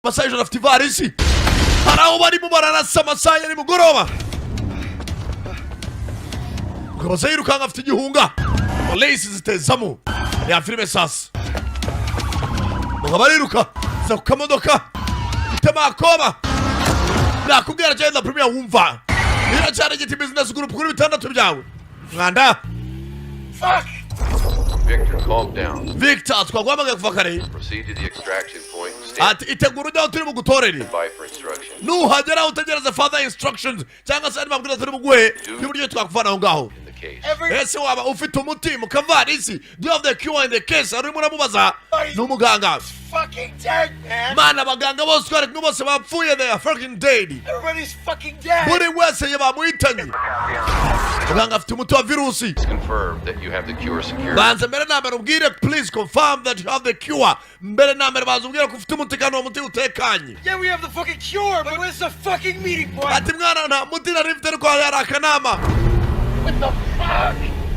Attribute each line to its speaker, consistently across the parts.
Speaker 1: Masaje afite ivarisi. Hari aho barimo bararasa amasaha ya nimugoroba. Ukabaza yirukanga afite igihunga. Polisi zitezamo. Ya filime sasa. Mugabo yiruka. Za ku kamodoka. Itema akoba. Nakubwira cyane premier wumva. Ira cyane giti business group kuri bitandatu byawe. Mwanda.
Speaker 2: Fuck! Victor, calm down.
Speaker 1: Victor, twagwamaga kuva kare.
Speaker 2: Proceed to the extraction point.
Speaker 1: Ati itegura ujya turi mu gutorera.
Speaker 2: By for instructions.
Speaker 1: Nuhagera utegereza further instructions. Cyangwa se mabwira turi mu guhe. Y'uburyo twakuvana aho ngaho. Ese waba ufite umuti mu kavarisi. Do you have the cure in the case? Ari muramubaza n'umuganga.
Speaker 2: Fucking dead, man.
Speaker 1: Mana abaganga bose twari kumwe bose bapfuye, they are fucking dead.
Speaker 2: Everybody's fucking dead.
Speaker 1: Buri wese yabamuhitanye. Muganga afite umuti wa virusi.
Speaker 2: Confirm that you have the cure secured.
Speaker 1: Banza mbere na mbere ubwire, please confirm that you have the cure. Mbere na mbere banza ubwire ko ufite umuti kandi uwo muti utekanye.
Speaker 2: Yeah, we have the fucking cure, but where's the fucking meeting point?
Speaker 1: Ati mwana nta muti nari mfite ariko hari akanama.
Speaker 2: What the fuck?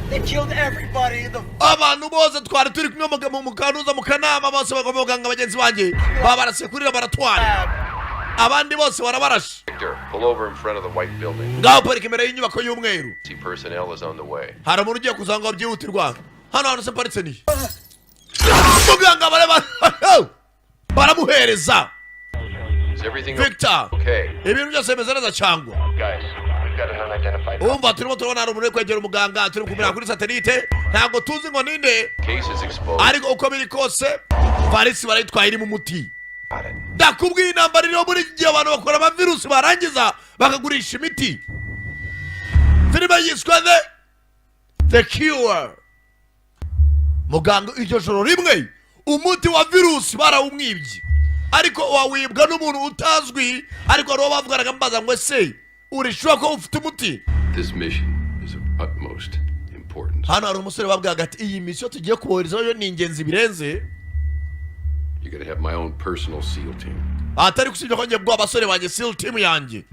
Speaker 2: They killed everybody in the...
Speaker 1: Abantu bose twari turi kumwe mu kanuza mu kanama bose bagomba muganga bagenzi banjye babarase kurira baratwara. Abandi bose barabarashe.
Speaker 2: Victor, pull over in front of the white building.
Speaker 1: Ngaho parika imbere y'inyubako y'umweru.
Speaker 2: See, personnel is on the way.
Speaker 1: Hari umuntu ugiye kuza ngo byihutirwa. Hano hantu se paritse ni. Muganga baramuhereza.
Speaker 2: Is everything
Speaker 1: Victor.
Speaker 2: okay?
Speaker 1: Ibintu byose bimeze neza cyangwa.
Speaker 2: Guys, we've got an unidentified...
Speaker 1: Umva turimo turabona hari umuntu uri kwegera umuganga, turi kumenya kuri satelite. Ntabwo tuzi ngo ninde.
Speaker 2: Case is exposed.
Speaker 1: Ariko uko biri kose varisi barayitwaye iri mu muti. Ndakubwiye intambara iriho muri gihe abantu bakora amavirusi barangiza bakagurisha imiti. Filime yiswe The Cure. Muganga iryo joro rimwe umuti wa virusi barawumwibye. Ariko wawibwa n'umuntu utazwi, ariko ari bavuganaga mbaza ngo ese urishwa ko ufite umuti.
Speaker 3: This mission is of utmost importance.
Speaker 1: Hano hari umusore babwaga ati iyi mission tugiye kuboherezaho yo ni ingenzi birenze.
Speaker 3: You're gonna have my own personal SEAL team.
Speaker 1: Atari kusibya ko ngiye bwa abasore banjye SEAL team yanjye.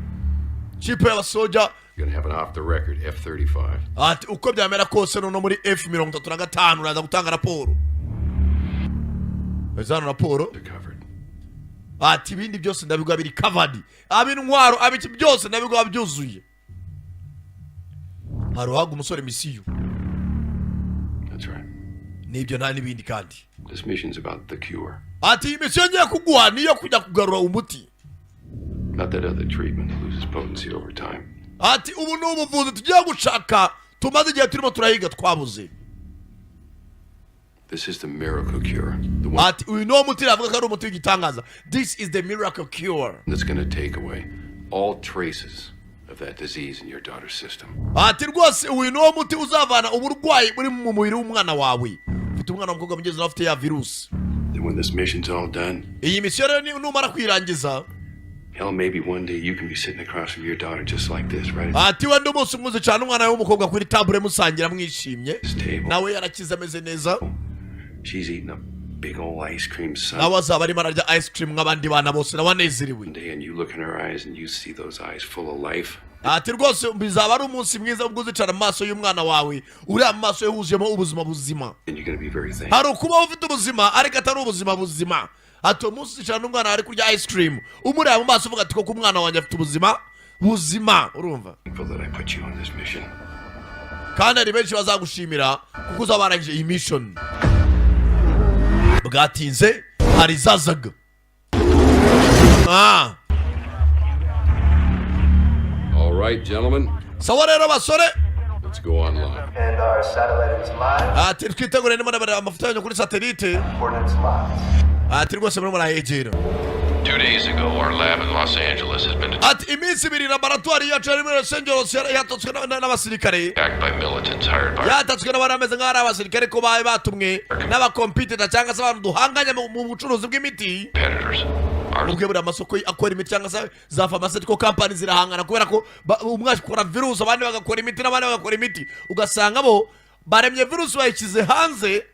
Speaker 1: Chipe y'abasoja.
Speaker 3: You're gonna have an off-the-record F-35.
Speaker 1: Ati uko byamera kose no muri F-35 uraza gutanga raporo. Ezana raporo.
Speaker 3: They're covered.
Speaker 1: Ati ibindi byose ndabigwa biri covered. Abintwaro abiki byose ndabigwa byuzuye. Haruhaga umusore misiyo.
Speaker 3: That's right.
Speaker 1: Nibyo nta nibindi kandi.
Speaker 3: This mission's about the cure.
Speaker 1: Ati misiyo ngiye kugwa niyo kujya kugarura umuti.
Speaker 3: Not that other treatment that loses potency over time.
Speaker 1: Ati ubu n'ubuvuzi tugiye gushaka tumaze igihe turimo turahiga twabuze.
Speaker 3: This is the miracle cure. The one
Speaker 1: Ati uyu no muti avuga ko ari umuti w'igitangaza. This is the miracle cure.
Speaker 3: that's gonna take away all traces of that disease in your daughter's system.
Speaker 1: Ati rwose uyu no muti uzavana uburwayi buri mu mubiri w'umwana wawe. Ufite umwana w'umukobwa mugeze afite ya virusi.
Speaker 3: Then when this mission's all done,
Speaker 1: Iyi misiyo rero numara kwirangiza.
Speaker 3: hell, maybe one day you can be sitting across from your daughter just like this, right?
Speaker 1: Ati wende umunsi umuze cyane umwana w'umukobwa kuri table musangira mwishimye.
Speaker 3: This table.
Speaker 1: Nawe yarakize ameze neza.
Speaker 3: She's eating a big old ice cream sundae.
Speaker 1: Nawe azaba arimo ararya ice cream nk'abandi bana bose nabanezerewe.
Speaker 3: One day and you look in her eyes and you see those eyes full of life.
Speaker 1: Ati rwose bizaba ari umunsi mwiza ubwo uzicara mu maso y'umwana wawe uriya mu maso yahuzuyemo ubuzima buzima.
Speaker 3: And you're gonna be very thankful.
Speaker 1: Hari ukuba ufite ubuzima ariko atari ubuzima buzima. Ati umunsi uzicara n'umwana ari kurya ice cream umureba mu maso uvuga ati koko umwana wanjye afite ubuzima buzima. Urumva?
Speaker 3: That I put you on this mission.
Speaker 1: Kandi ari benshi bazagushimira kuko uzaba warangije iyi mission. Bwatinze hari zazaga.
Speaker 3: All right, gentlemen,
Speaker 1: Sawa rero basore.
Speaker 3: let's go online.
Speaker 4: And our satellite is live.
Speaker 1: Ati twitegure ndimo ndabara amafoto yanyu kuri satellite.
Speaker 4: Coordinates live.
Speaker 1: Ati rwose muri murayegera.
Speaker 5: 2 days ago, our lab in Los Angeles has been
Speaker 1: Ati iminsi ibiri laboratoire yacu ari muri Los Angeles yatatswe n'abasirikare.
Speaker 5: attacked by militants hired by
Speaker 1: Yatatswe n'abarameze nk'ari abasirikare ko baye batumwe n'abakompiyuta cyangwa se abantu duhanganya mu bucuruzi bw'imiti.
Speaker 5: competitors. Our
Speaker 1: Ubwe buri amasoko akora imiti cyangwa se za pharmaceutical company zirahangana kubera ko umwe akora virusi abandi bagakora imiti n'abandi bagakora imiti. Ugasanga bo baremye virusi bayikize hanze.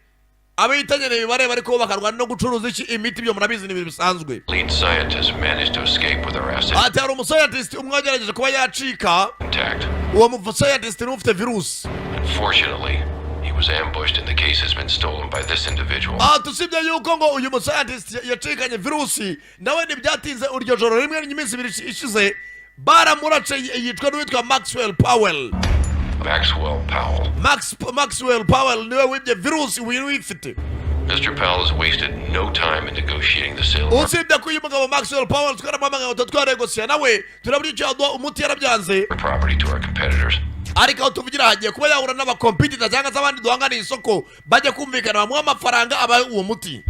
Speaker 1: Abahitanyene imibare bariko bakarwana no gucuruza iki imiti byo murabizi ni bisanzwe.
Speaker 5: lead scientists managed to escape with our asset
Speaker 1: Ati hari umuscientist umwe wagerageje kuba yacika.
Speaker 5: intact.
Speaker 1: Uwo mu scientist ni ufite virusi.
Speaker 5: Unfortunately, he was ambushed and the case has been stolen by this individual.
Speaker 1: Tusibye yuko ngo uyu scientist yacikanye virusi nawe ntibyatinze uryo joro rimwe n'iminsi ibiri ishize baramurace yitwa n'uwitwa Maxwell Powell. Maxwell Powell niwe wibye virusi wifite.
Speaker 5: Mr. Powell has wasted no time in negotiating the sale.
Speaker 1: Usibye ko uyu mugabo Maxwell Powell twaramamaga ngo twaregosiya nawe turabura icyo yaduha umuti yarabyanze.
Speaker 5: Property to our competitors.
Speaker 1: Ariko tuvugira hagiye kuba yahura n'abakompetitors cyangwa se abandi duhangana isoko bajya kumvikana bamuha amafaranga aba uwo muti.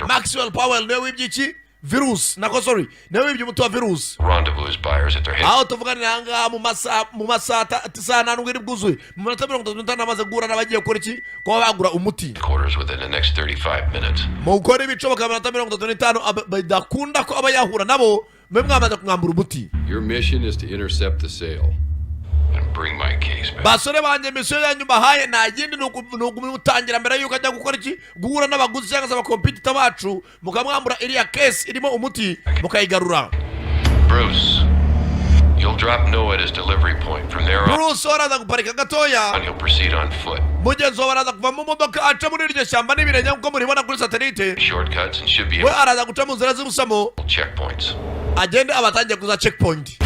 Speaker 1: Maxwell Powell niwe wibye iki virus niwe wibye umuti wa virus.
Speaker 5: Rendezvous buyers at their head.
Speaker 1: Aho tuvugana hanga mu masaha 9 bwuzuye mu minota 35 amaze guhura n'abagiye gukora iki kuba bagura umuti.
Speaker 5: Quarters within the next 35 minutes.
Speaker 1: Mu gukora ibicoboka mu minota 35 badakunda ko aba yahura nabo mwe mwamaze kumwambura umuti.
Speaker 3: Your mission is to intercept the sale
Speaker 5: and bring my case back.
Speaker 1: Basore banje mission yanyu bahaye nta yindi n'ukumutangira mbere yuko ajya gukora iki guhura n'abaguzi cyangwa se abakompetitor bacu mukamwambura iriya case irimo umuti mukayigarura.
Speaker 5: Bruce, you'll drop Noah at his delivery point. From there on,
Speaker 1: Bruce araza guparika gatoya
Speaker 5: and he'll proceed on foot.
Speaker 1: Mugenzi wawe araza kuva mu modoka aca muri iryo shyamba n'ibirenge nk'uko muribona kuri satellite.
Speaker 5: Shortcuts and should be
Speaker 1: we araza guca mu nzira z'ubusamo
Speaker 5: checkpoints.
Speaker 1: Agende abatangiye kuza checkpoint.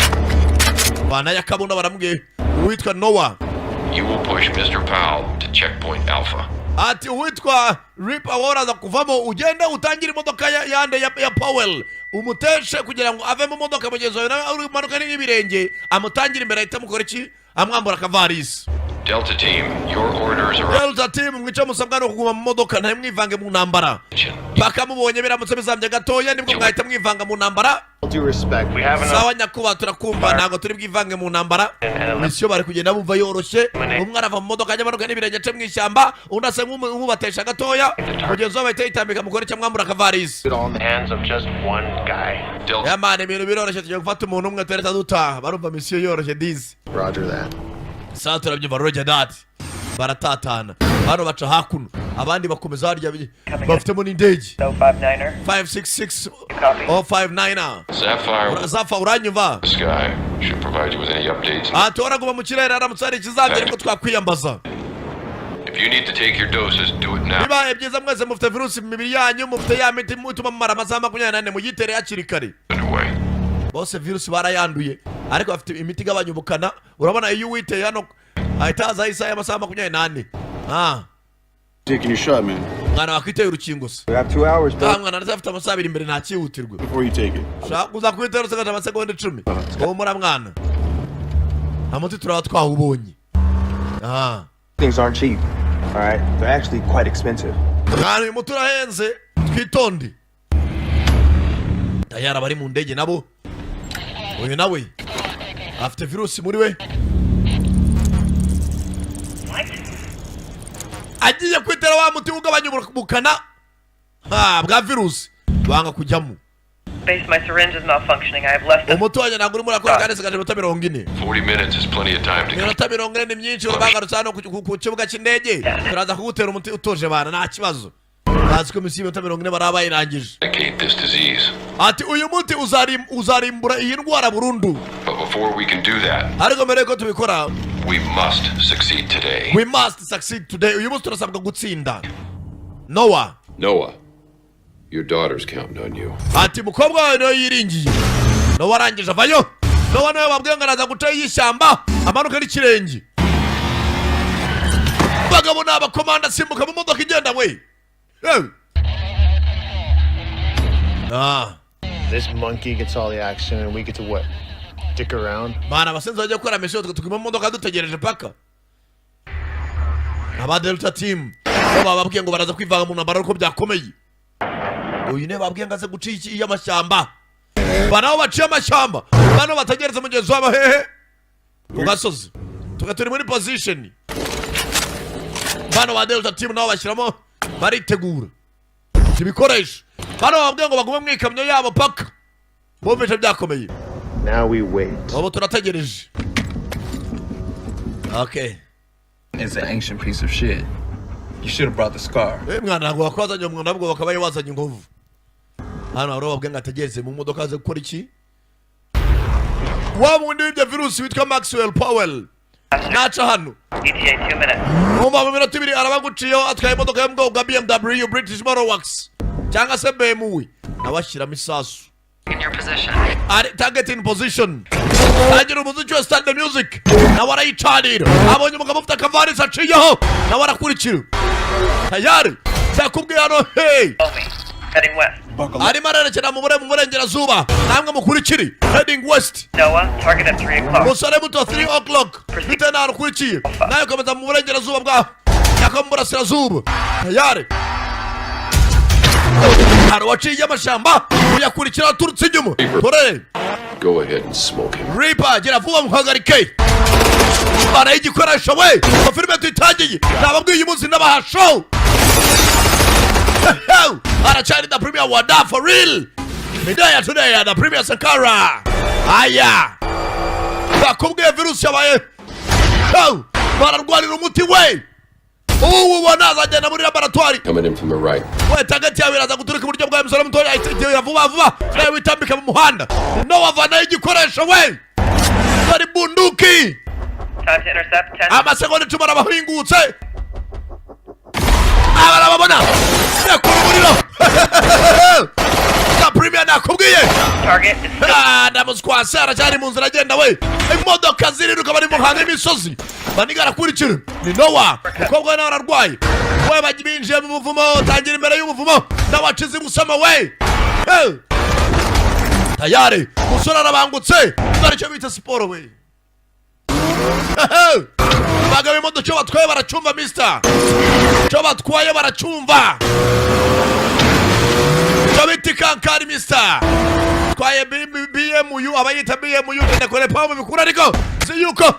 Speaker 1: Bana yakabona baramubwiye uwitwa Noah.
Speaker 5: You will push Mr. Powell to checkpoint Alpha.
Speaker 1: Ati uwitwa Rip awaraza kuvamo ugende utangira imodoka yande ya Powell umuteshe kugira ngo ave mu modoka mugenzi wawe nawe uri manuka n'ibirenge amutangira imbere ahita mukora iki amwambura kavarisi.
Speaker 5: Delta team, your orders are
Speaker 1: Delta team mwica musabwa no kuguma mu modoka nta mwivange mu ntambara paka mubonye biramutse bizambye gatoya nibwo mwahita mwivanga mu ntambara. Sawa nyakuba turakumva ntago turi bwivange mu ntambara misiyo bari kugenda bumva yoroshye umwe arava mu modoka ajya manuka n'ibirenge ace mu ishyamba undi asa nk'umubatesha gatoya mugenzi wawe ahita yitambika mukore cyangwa mwambura kavarisi. Yamane ibintu biroroshye tugiye gufata umuntu umwe tureta dutaha barumva misiyo yoroshye dizi.
Speaker 6: Roger that.
Speaker 1: Saa turabyumva Roger that baratatana hano baca hakuno abandi bakomeza harya bafitemo n'indege 566 or 59 Sapphire uranyumva.
Speaker 5: This guy should provide you with any updates.
Speaker 1: Toraguma mu kirere aramutse hari ikizambere ko twakwiyambaza.
Speaker 5: If you need to take your doses, do it now.
Speaker 1: Bibaye byiza mwese mufite virusi mu mibiri yanyu mufite ya miti mutuma mumara amasaha 24 muyitere hakiri kare. Bose virusi barayanduye ariko afite imiti igabanya ubukana urabona iyo witeye hano ahitaza isaha y'amasaha 28.
Speaker 6: Taking your shot, man.
Speaker 1: Mwana wakwiteye urukingo se.
Speaker 6: We have 2 hours, bro.
Speaker 1: Mwana ndafite amasaha 2 imbere nta cyihutirwa.
Speaker 6: Before you take it.
Speaker 1: Shakuza kwitera usagaje amasegonda 10. Uwo mura mwana. Amuti turaba twahubonye.
Speaker 7: Things aren't cheap. All right, they're actually quite expensive.
Speaker 1: Mwana uyu muti urahenze twitonde. Tayara bari mu ndege nabo. Uyu nawe afite virusi muri we. Agiye kwitera wa muti ugabanya ubukana bwa virusi banga kujyamo.
Speaker 8: Base, my syringe is malfunctioning. I have less than...
Speaker 1: Umuti wanjye ntabwo urimo urakora kandi sigaje minota 40.
Speaker 5: 40 minutes is plenty of time to...
Speaker 1: Minota 40 ni myinshi bagarutse hano ku kibuga cy'indege. Turaza kugutera umuti utoje bana nta kibazo. Bazi ko misi minota 40 baraba irangije.
Speaker 5: This disease.
Speaker 1: Ati uyu muti uzarimbura iyi ndwara burundu.
Speaker 5: But before we can do that,
Speaker 1: ariko mbere ko tubikora,
Speaker 5: we must succeed today.
Speaker 1: We must succeed today. Uyu muti turasabwa gutsinda. Noah,
Speaker 3: your daughter's counting on you.
Speaker 1: Ati mukobwa wawe niwe yiringiye. Noah arangije avayo. Noah nawe babwiye ngo araza guca y'ishyamba amanuka n'ikirenge. Bagabo n'abakomanda simbuka mu modoka igenda we.
Speaker 9: This monkey gets all the action and we get to what? Dick around?
Speaker 1: Bana basenze bajya gukora mission tukuma mu modoka dutegereje paka. Aba Delta team baba babwiye ngo baraza kwivanga mu ntambara uko byakomeye. Uyu ne babwiye ngo aze guca iki y'amashyamba. Bana baciye amashyamba. Bana bategereze mugenzi wabo hehe. Ugasoze. Tugaturi muri position. Bana ba Delta team nabo bashyiramo baritegura. Tibikoresha. Bana babwiye ngo bagume mwikamyo yabo paka. Bombeje byakomeye.
Speaker 7: Now we wait.
Speaker 1: Abo turategereje. Okay.
Speaker 10: It's an ancient piece of shit. You should have brought the scar.
Speaker 1: Mwana ntabwo wakwazanye umuntu nabwo bakabaye wazanye inkovu. Hano aro babwiye ngo ategereze mu modoka ze gukora iki? Wa mundi w'ibyo virusi witwa Maxwell Powell naca hano
Speaker 8: ETA 2 minutes.
Speaker 1: umva mu minota ibiri arabaguciyeho atwaye imodoka yo mu bwoko bwa BMW British Motor Works cyangwa se BMW nawe ashyiramo isasu.
Speaker 8: In your position.
Speaker 1: Target in position. Agira umuziki wa stand music nawe arayicanira abonye umugabo ufite akavarisi aciyeho nawe arakurikira tayari cyakubwiye hano hey
Speaker 8: Heading west.
Speaker 1: arimo arerekera mu burengerazuba namwe mukurikiri heading west.
Speaker 8: Noah, target at 3 o'clock.
Speaker 1: musore muto 3 o'clock bite nawe ukurikiye nawe ukomeza mu burengerazuba bwa cyangwa mu burasirazuba tayari hari waciye amashyamba uyakurikira aturutse inyuma tore.
Speaker 3: Go ahead and smoke him.
Speaker 1: Reaper gira vuba muhagarike bana y'igikoresho we ko filime tuyitangiye nababwiye uyu munsi nabaha show aracyari the premier wada for real midaya today the premier Sankara aya bakubwiye virusi yabaye bararwanira umuti we ubu wanazagenda muri laboratoire
Speaker 3: Coming in from the right.
Speaker 1: we tagati yawe iraza guturuka iburyo bwawe musore mutoya itegereje vuba vuba nawe witambika mu muhanda no wavana y'igikoresho we bari bunduki.
Speaker 8: Time to intercept 10.
Speaker 1: amasegonda 10 arabahingutse abarababona yakura umuriro the premier nakubwiye
Speaker 8: Target is still.
Speaker 1: ndamuskwase aracyari mu nzira agenda we imodoka ziriruka bari mu muhanda y'imisozi baniga arakurikira ni Noah umukobwa nawe ararwaye we bajya binjiye mu buvumo tangira imbere y'ubuvumo n'abacizi musama we tayari musore arabangutse dore icyo bita siporo we bagabo imodoka icyo batwaye baracumva mister icyo batwaye baracumva icyo bita ikankari mister twaye BMW abayita BMW ndakore pamu bikura ariko si yuko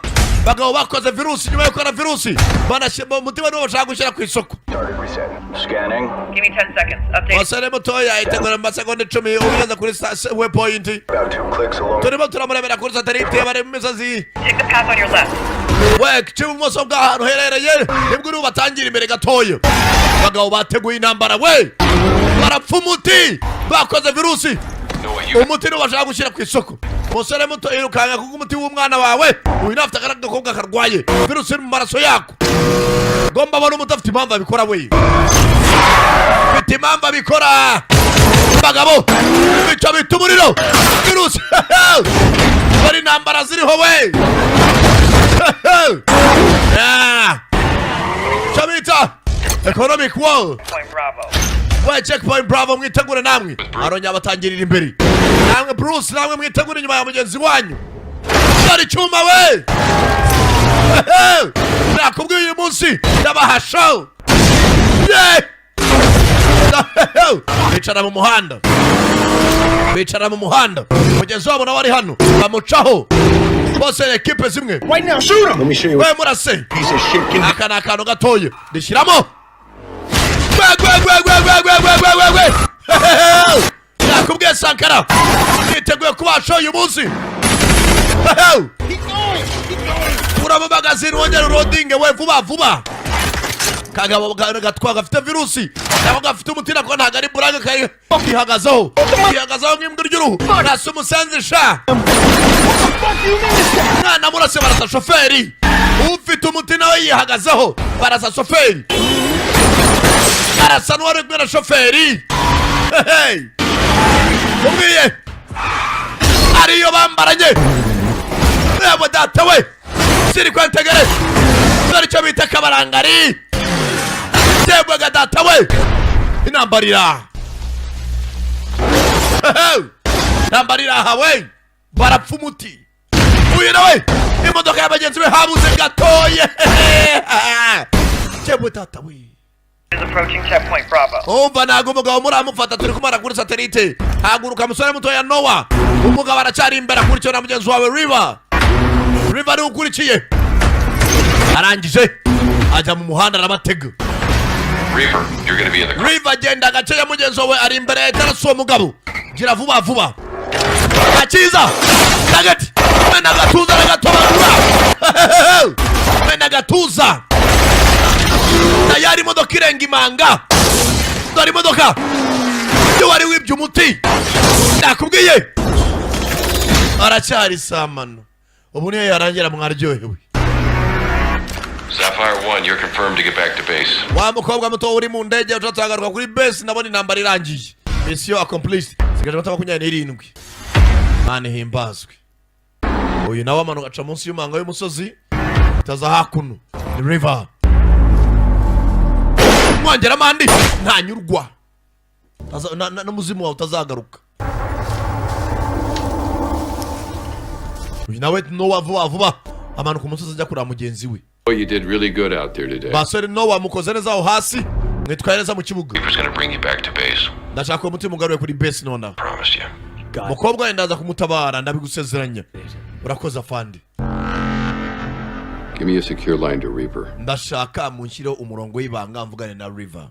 Speaker 1: bagabo bakoze virusi nyuma yo gukora virusi banashyira umutima niwo bashaka gushyira ku isoko.
Speaker 4: Target reset. Scanning.
Speaker 8: Give me 10 seconds. Update.
Speaker 1: Wasare mutoya itegura mu masegonda 10 ugeze kuri waypoint
Speaker 4: About 2 clicks along.
Speaker 1: turimo turamurebera kuri satellite bari mu misozi
Speaker 8: Take the path on your left.
Speaker 1: we cy'ibumoso bw'ahantu herereye nibwo uri batangira imbere gatoya bagabo bateguye intambara we barapfa umuti bakoze virusi
Speaker 5: Noah, you
Speaker 1: umuti niwo bashaka gushyira ku isoko. musore muto irukanga kuko umuti w'umwana wawe uyu nafite agakobwa karwaye virusi iri mu maraso yako gomba abona umuti afite impamvu abikora we bita impamvu abikora bagabo bica bita umuriro virusi bari intambara ziriho we icyo bita economic war.
Speaker 8: Point Bravo.
Speaker 1: we checkpoint Bravo mwitegure namwe arongera batangirira imbere namwe Bruce namwe mwitegure inyuma ya mugenzi wanyu dore icyuma we nakubwiye uyu munsi ndabaha show bicara mu muhanda bicara mu muhanda mugenzi wabo nawe ari hano bamucaho bose ekipe zimwe
Speaker 7: Right now, shoot him! Let me show you
Speaker 1: we
Speaker 7: what
Speaker 1: murase
Speaker 7: piece of shit can do.
Speaker 1: aka ni akantu gatoya rishyiramo nakubwiye Sankara yiteguye kubasha uyu munsi uraba magazine wongera urodinge we vuba vuba kagabo gatwa gafite virusi nabo gafite umutima ko ntago ari buranga kihagazeho nk'imbwa ry'uruhu nasi umusenzi sha mwana murase barasa shoferi ufite umutima we yihagazeho barasa shoferi arasa n'uwari kumwe na shoferi umwiye ariyo bambaranye yabo data we siri kwantegere dore icyo bita kabarangari yebwaga data we inambarira nambarira aha we barapfa umuti uyu nawe imodoka y'abagenzi be habuze gatoye yebwe data we
Speaker 8: Is approaching checkpoint Bravo.
Speaker 1: umva ntabwo umugabo muramufata turi kumara kuri satellite haguruka musore mutoya Noah umugabo aracyari imbere akurikiwe na mugenzi wawe River niwe ukurikiye arangije ajya mu muhanda arabatega
Speaker 5: Reaper, you're gonna be in the car.
Speaker 1: River agenda agace ya mugenzi wawe ari imbere ya terasi uwo mugabo gira vuba vuba akiza tagati mena agatuza n'agatobagura mena agatuza tayari imodoka irenga imanga dore imodoka iyo wari wibye umuti nakubwiye aracyari samano ubu niyo yarangira mwaryohewe
Speaker 5: Sapphire 1, you're confirmed to get back to base.
Speaker 1: Wa mukobwa muto uri mu ndege utatagaruka kuri base nabona intambara irangiye. Mission accomplished. Sigaje bataba kunyana 7. Mane himbazwe. Uyu nawe amanuka aca munsi y'umanga y'umusozi. Taza hakuno. The river. Mwongera mandi ntanyurwa. Na muzimu wawe utazagaruka. Uyu nawe Noah vuba amanuka umusozi ajya kura mugenzi we.
Speaker 3: Oh, you did really good out there today.
Speaker 1: Basore Noah mukoze neza aho hasi. Mwitwaye neza mu kibuga.
Speaker 5: Reaper's gonna bring you back to base.
Speaker 1: Ndashaka umutima ugaruye kuri base nona.
Speaker 5: Promised you.
Speaker 1: Mukobwa yenda aza kumutabara ndabigusezeranya. Urakoze afande.
Speaker 3: Give me a secure line to Reaper.
Speaker 1: Ndashaka munshiro umurongo w'ibanga mvugane na River.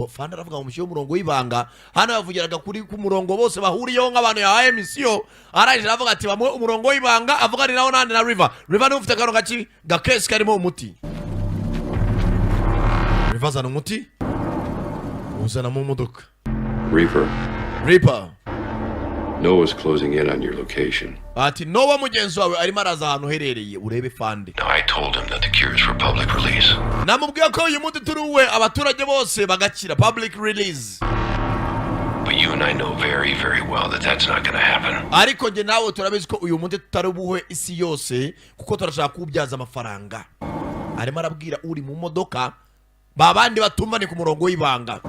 Speaker 1: Fanda aravuga munshiro umurongo w'ibanga. Hano yavugiraga kuri ku murongo bose bahuriyeho nk'abantu ya mission. Araje aravuga ati bamwe umurongo w'ibanga avuganiraho nande na River. River ni ufite kano gaci gakesi karimo umuti. River zana umuti. Uzana mu modoka. Reaper.
Speaker 3: Noah's closing in on your location.
Speaker 1: Ati Noah mugenzi wawe arimo araza ahantu herereye urebe fande.
Speaker 5: Now I told him that the cure is for public release.
Speaker 1: Namubwiye ko uyu muti turuwe abaturage bose bagakira public release.
Speaker 5: But you and I know very, very well that that's not gonna happen.
Speaker 1: Ariko nge nawe turabizi ko uyu muti tutarubuhe isi yose kuko turashaka kubyaza amafaranga. Arimo arabwira uri mu modoka babandi batumane ku murongo w'ibanga.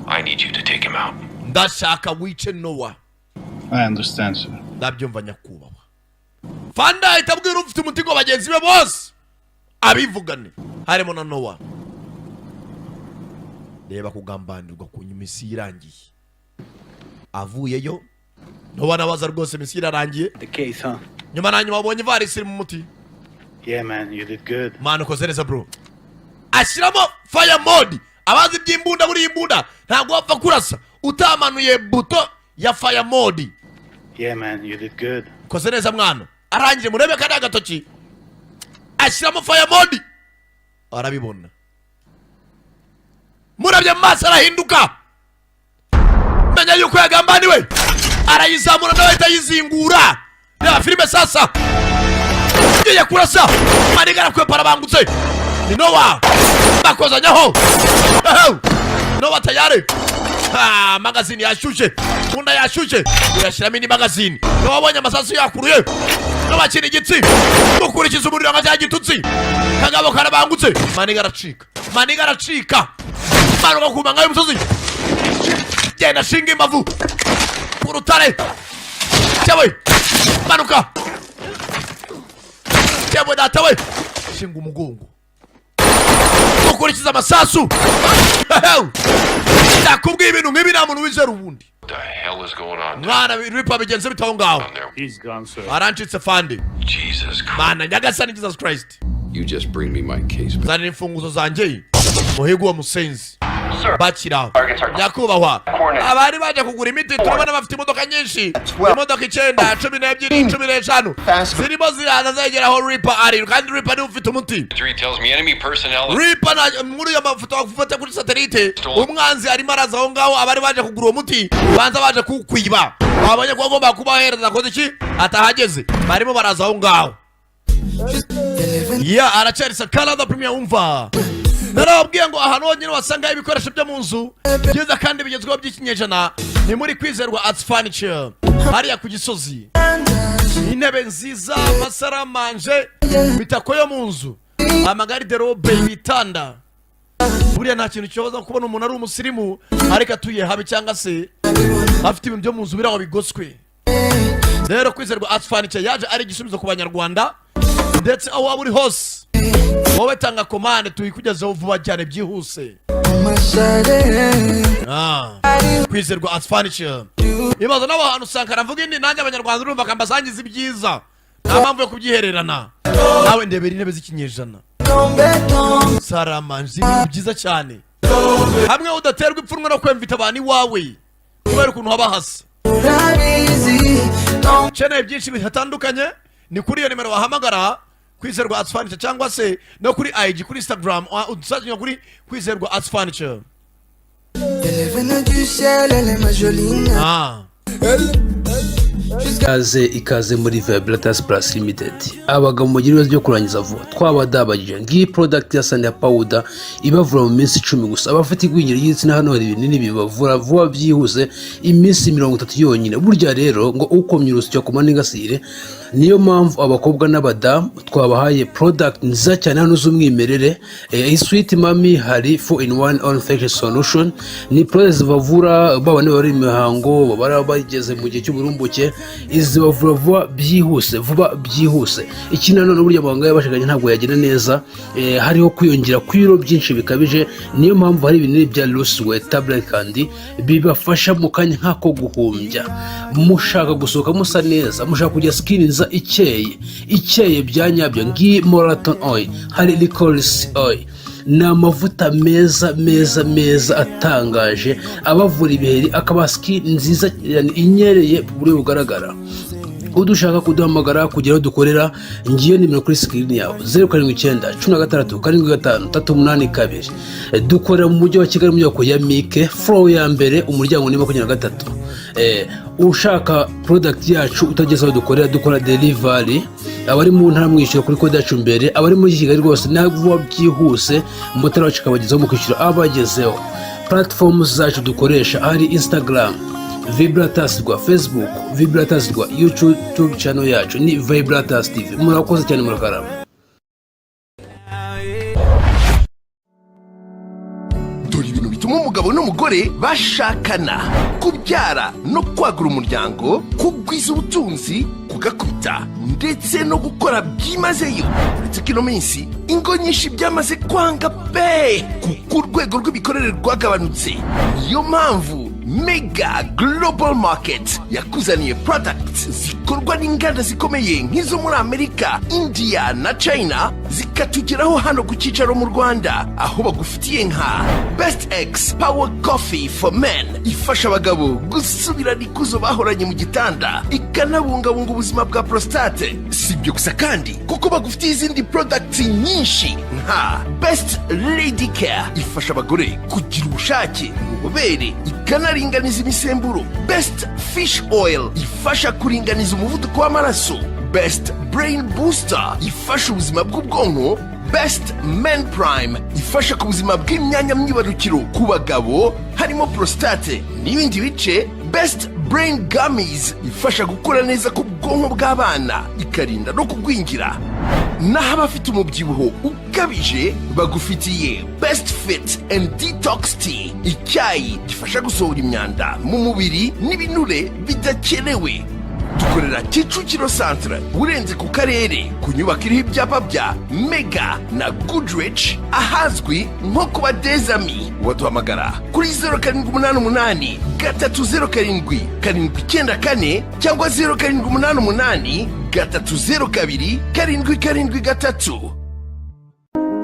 Speaker 5: I need you to take him out.
Speaker 1: Ndashaka wice Noah.
Speaker 6: I understand, sir.
Speaker 1: Ndabyumva nyakubahwa. Fanda itabwira ufite umuti ngo bagenzi be bose abivugane harimo na Noah. Reba kugambanirwa ku misi irangiye. Avuyeyo Noah nabaza rwose misi irangiye.
Speaker 7: The case, huh?
Speaker 1: Nyuma na nyuma wabonye varisi mu muti.
Speaker 7: Yeah, man, you did good.
Speaker 1: Man ukoze neza bro. Ashiramo fire mode. Abazi by'imbunda buri imbunda ntabwo wapfa kurasa utamanuye buto ya fire mode.
Speaker 7: Yeah, man, you did good.
Speaker 1: Koze neza mwana. Arangije murebe kandi agatoki. Ashiramo fire mode. Arabibona. Murabye maso arahinduka. Menya yuko yagambaniwe. Arayizamura nawe atayizingura. Reba filime sasa. Ngiye kurasa. Manigara kwe parabangutse. Ni Noah. Bakozanyaho. Noah tayari. Magazine yashushe. Munda yashushe. Uyashiramo indi magazine. Noah abonye amasasu yakuruye. Noah kiri igitsi. Ukurikiza umuriro nka cya gitutsi. Kagabo karabangutse. Manigara acika. Manigara acika. Manuka ku manga y'umusozi. Genda shinga imbavu. Kurutare. Cyawe. Manuka. Cyawe datawe. Shinga umugongo. Ukurikiza amasasu. Ndakubwiye ibintu nk'ibi nta muntu wizera ubundi.
Speaker 5: What the hell is going on?
Speaker 1: Mwana Reaper bigenze bitaho ngaho.
Speaker 6: He's gone, sir.
Speaker 1: Arancitse fande.
Speaker 5: Jesus Christ.
Speaker 1: Mana nyagasani Jesus Christ.
Speaker 3: You just bring me my case.
Speaker 1: Zana imfunguzo zanjye. Muhigu wa musenzi.
Speaker 8: Sir.
Speaker 1: Bakira.
Speaker 8: Targets are
Speaker 1: Nyakubahwa.
Speaker 8: Corner.
Speaker 1: Abari baje kugura imiti turabona bafite imodoka nyinshi. Imodoka 9, 12, 15. Zirimo ziraza zegeraho Reaper ari kandi Reaper ni ufite umuti.
Speaker 5: 3 tells me enemy personnel.
Speaker 1: Reaper na muri ya mafoto afata kuri satellite. Umwanzi arimo araza aho ngaho abari baje kugura umuti banza baje kukwiba. Abanye ko agomba kubahereza koze iki atahageze. Barimo baraza aho ngaho. Yeah, aracyarisa Canada Premier umva. Narababwiye ngo ahantu honyine wasanga ibikoresho byo mu nzu byiza kandi bigezweho by'ikinyejana ni muri Kwizerwa Arts Furniture hariya ku Gisozi. Intebe nziza, masaramanje, bitako yo mu nzu, amagari de robe, ibitanda. Buriya nta kintu cyoza kubona umuntu ari umusirimu ariko atuye habi cyangwa se afite ibintu byo mu nzu biraho bigoswe. Rero Kwizerwa Arts Furniture yaje ari igisubizo ku banyarwanda ndetse aho waba uri hose. Wowe tanga komande tuyikugezeho vuba cyane byihuse. Kwizerwa Arts Furniture. Ibaza n'abantu usanga aravuga indi nanjye abanyarwanda urumva kambasangiza ibyiza. Nta mpamvu yo kubyihererana. Nawe ndebera intebe z'ikinyejana. Saramanzi byiza cyane. Hamwe udaterwa ipfunwe no kwemvita abantu iwawe. Kubera ukuntu haba hasa. Channel byinshi bihatandukanye ni kuri iyo nimero wahamagara Kwizerwa Arts Furniture cyangwa se no kuri IG kuri Instagram udusajya kuri Kwizerwa Arts Furniture.
Speaker 11: ikaze muri Vibratas Plus Limited. Abagabo mu gihe byo kurangiza vuba twabadabagije ngiyi product ya Sanya Powder ibavura mu minsi 10 gusa. Abafite igwingira y'igitsina hano hari ibinini bibavura vuba byihuse iminsi 30 yonyine. Burya rero ngo ukomye urusyo ku maningasire niyo mpamvu abakobwa n'abadamu twabahaye product nziza cyane hano z'umwimerere. Sweet Mami hari 4-in-1 all infection solution, ni product zibavura babane bari imihango babara bageze mu gihe cy'uburumbuke, izi bavura vuba byihuse. Ikindi none burya abaganga yabashakanye ntabwo yagira neza, hariho kwiyongera kw'ibiro byinshi bikabije. Niyo mpamvu hari ibinini bya loose weight tablet kandi bibafasha mu kanya nk'ako guhumbya. Mushaka gusohoka musa neza, mushaka kujya skin nza ikeye byanyabyo ngi Marathon oil, hari licorice oil, ni amavuta meza atangaje abavura ibiheri, akaba skin nziza inyereye buri bugaragara. Udushaka kuduhamagara kugira dukorera ngiyo nimero kuri screen yawe 0796 dukorera mu mujyi wa Kigali mu nyubako ya Mike floor ya mbere umuryango ni 23. Ushaka product yacu utagezeho dukora delivery, abari mu ntara mwishyura kuri kode yacu mbere, abari muri Kigali rwose nagvuba byihuse motara wacu kabagezeho mu kwishyura abagezeho. Platforms zacu dukoresha hari Instagram Vibratas rwa Facebook, Vibratas rwa YouTube channel yacu ni Vibratas TV. Murakoze cyane murakarama.
Speaker 12: Dore ibintu bituma umugabo n'umugore bashakana: kubyara no kwagura umuryango, kugwiza ubutunzi, kugakubita ndetse no gukora byimazeyo. Uretse ko ino minsi ingo nyinshi byamaze kwanga pe kuko urwego rw'imikorere rwagabanutse. Niyo mpamvu Mega Global Market yakuzaniye products zikorwa n'inganda zikomeye nk'izo muri Amerika, India na China, zikatugeraho hano ku cyicaro mu Rwanda, aho bagufitiye nka Best X Power Coffee for Men ifasha abagabo gusubirana ikuzo bahoranye mu gitanda, ikanabungabunga ubuzima bwa prostate. Sibyo gusa kandi kuko bagufitiye izindi products nyinshi nka Best Lady Care ifasha abagore kugira ubushake, ububobere, ikanaringaniza imisemburo. Best Fish Oil ifasha kuringaniza umuvuduko w'amaraso. Best Brain Booster ifasha ubuzima bw'ubwonko. Best Men Prime ifasha ku buzima bw'imyanya myibarukiro ku bagabo harimo prostate n'ibindi bice. Best Brain Gummies ifasha gukura neza ku bwonko bw'abana, ikarinda no kugwingira. Naho abafite umubyibuho ukabije bagufitiye Best Fit and Detox Tea, icyayi gifasha gusohora imyanda mu mubiri n'ibinure bidakenewe. Dukorera Kicukiro Centre urenze ku karere ku nyubako iriho ibyapa bya Mega na Goodrich ahazwi nko kuba Dezami. Waduhamagara kuri 0788 307 794 cyangwa 0788 302 773.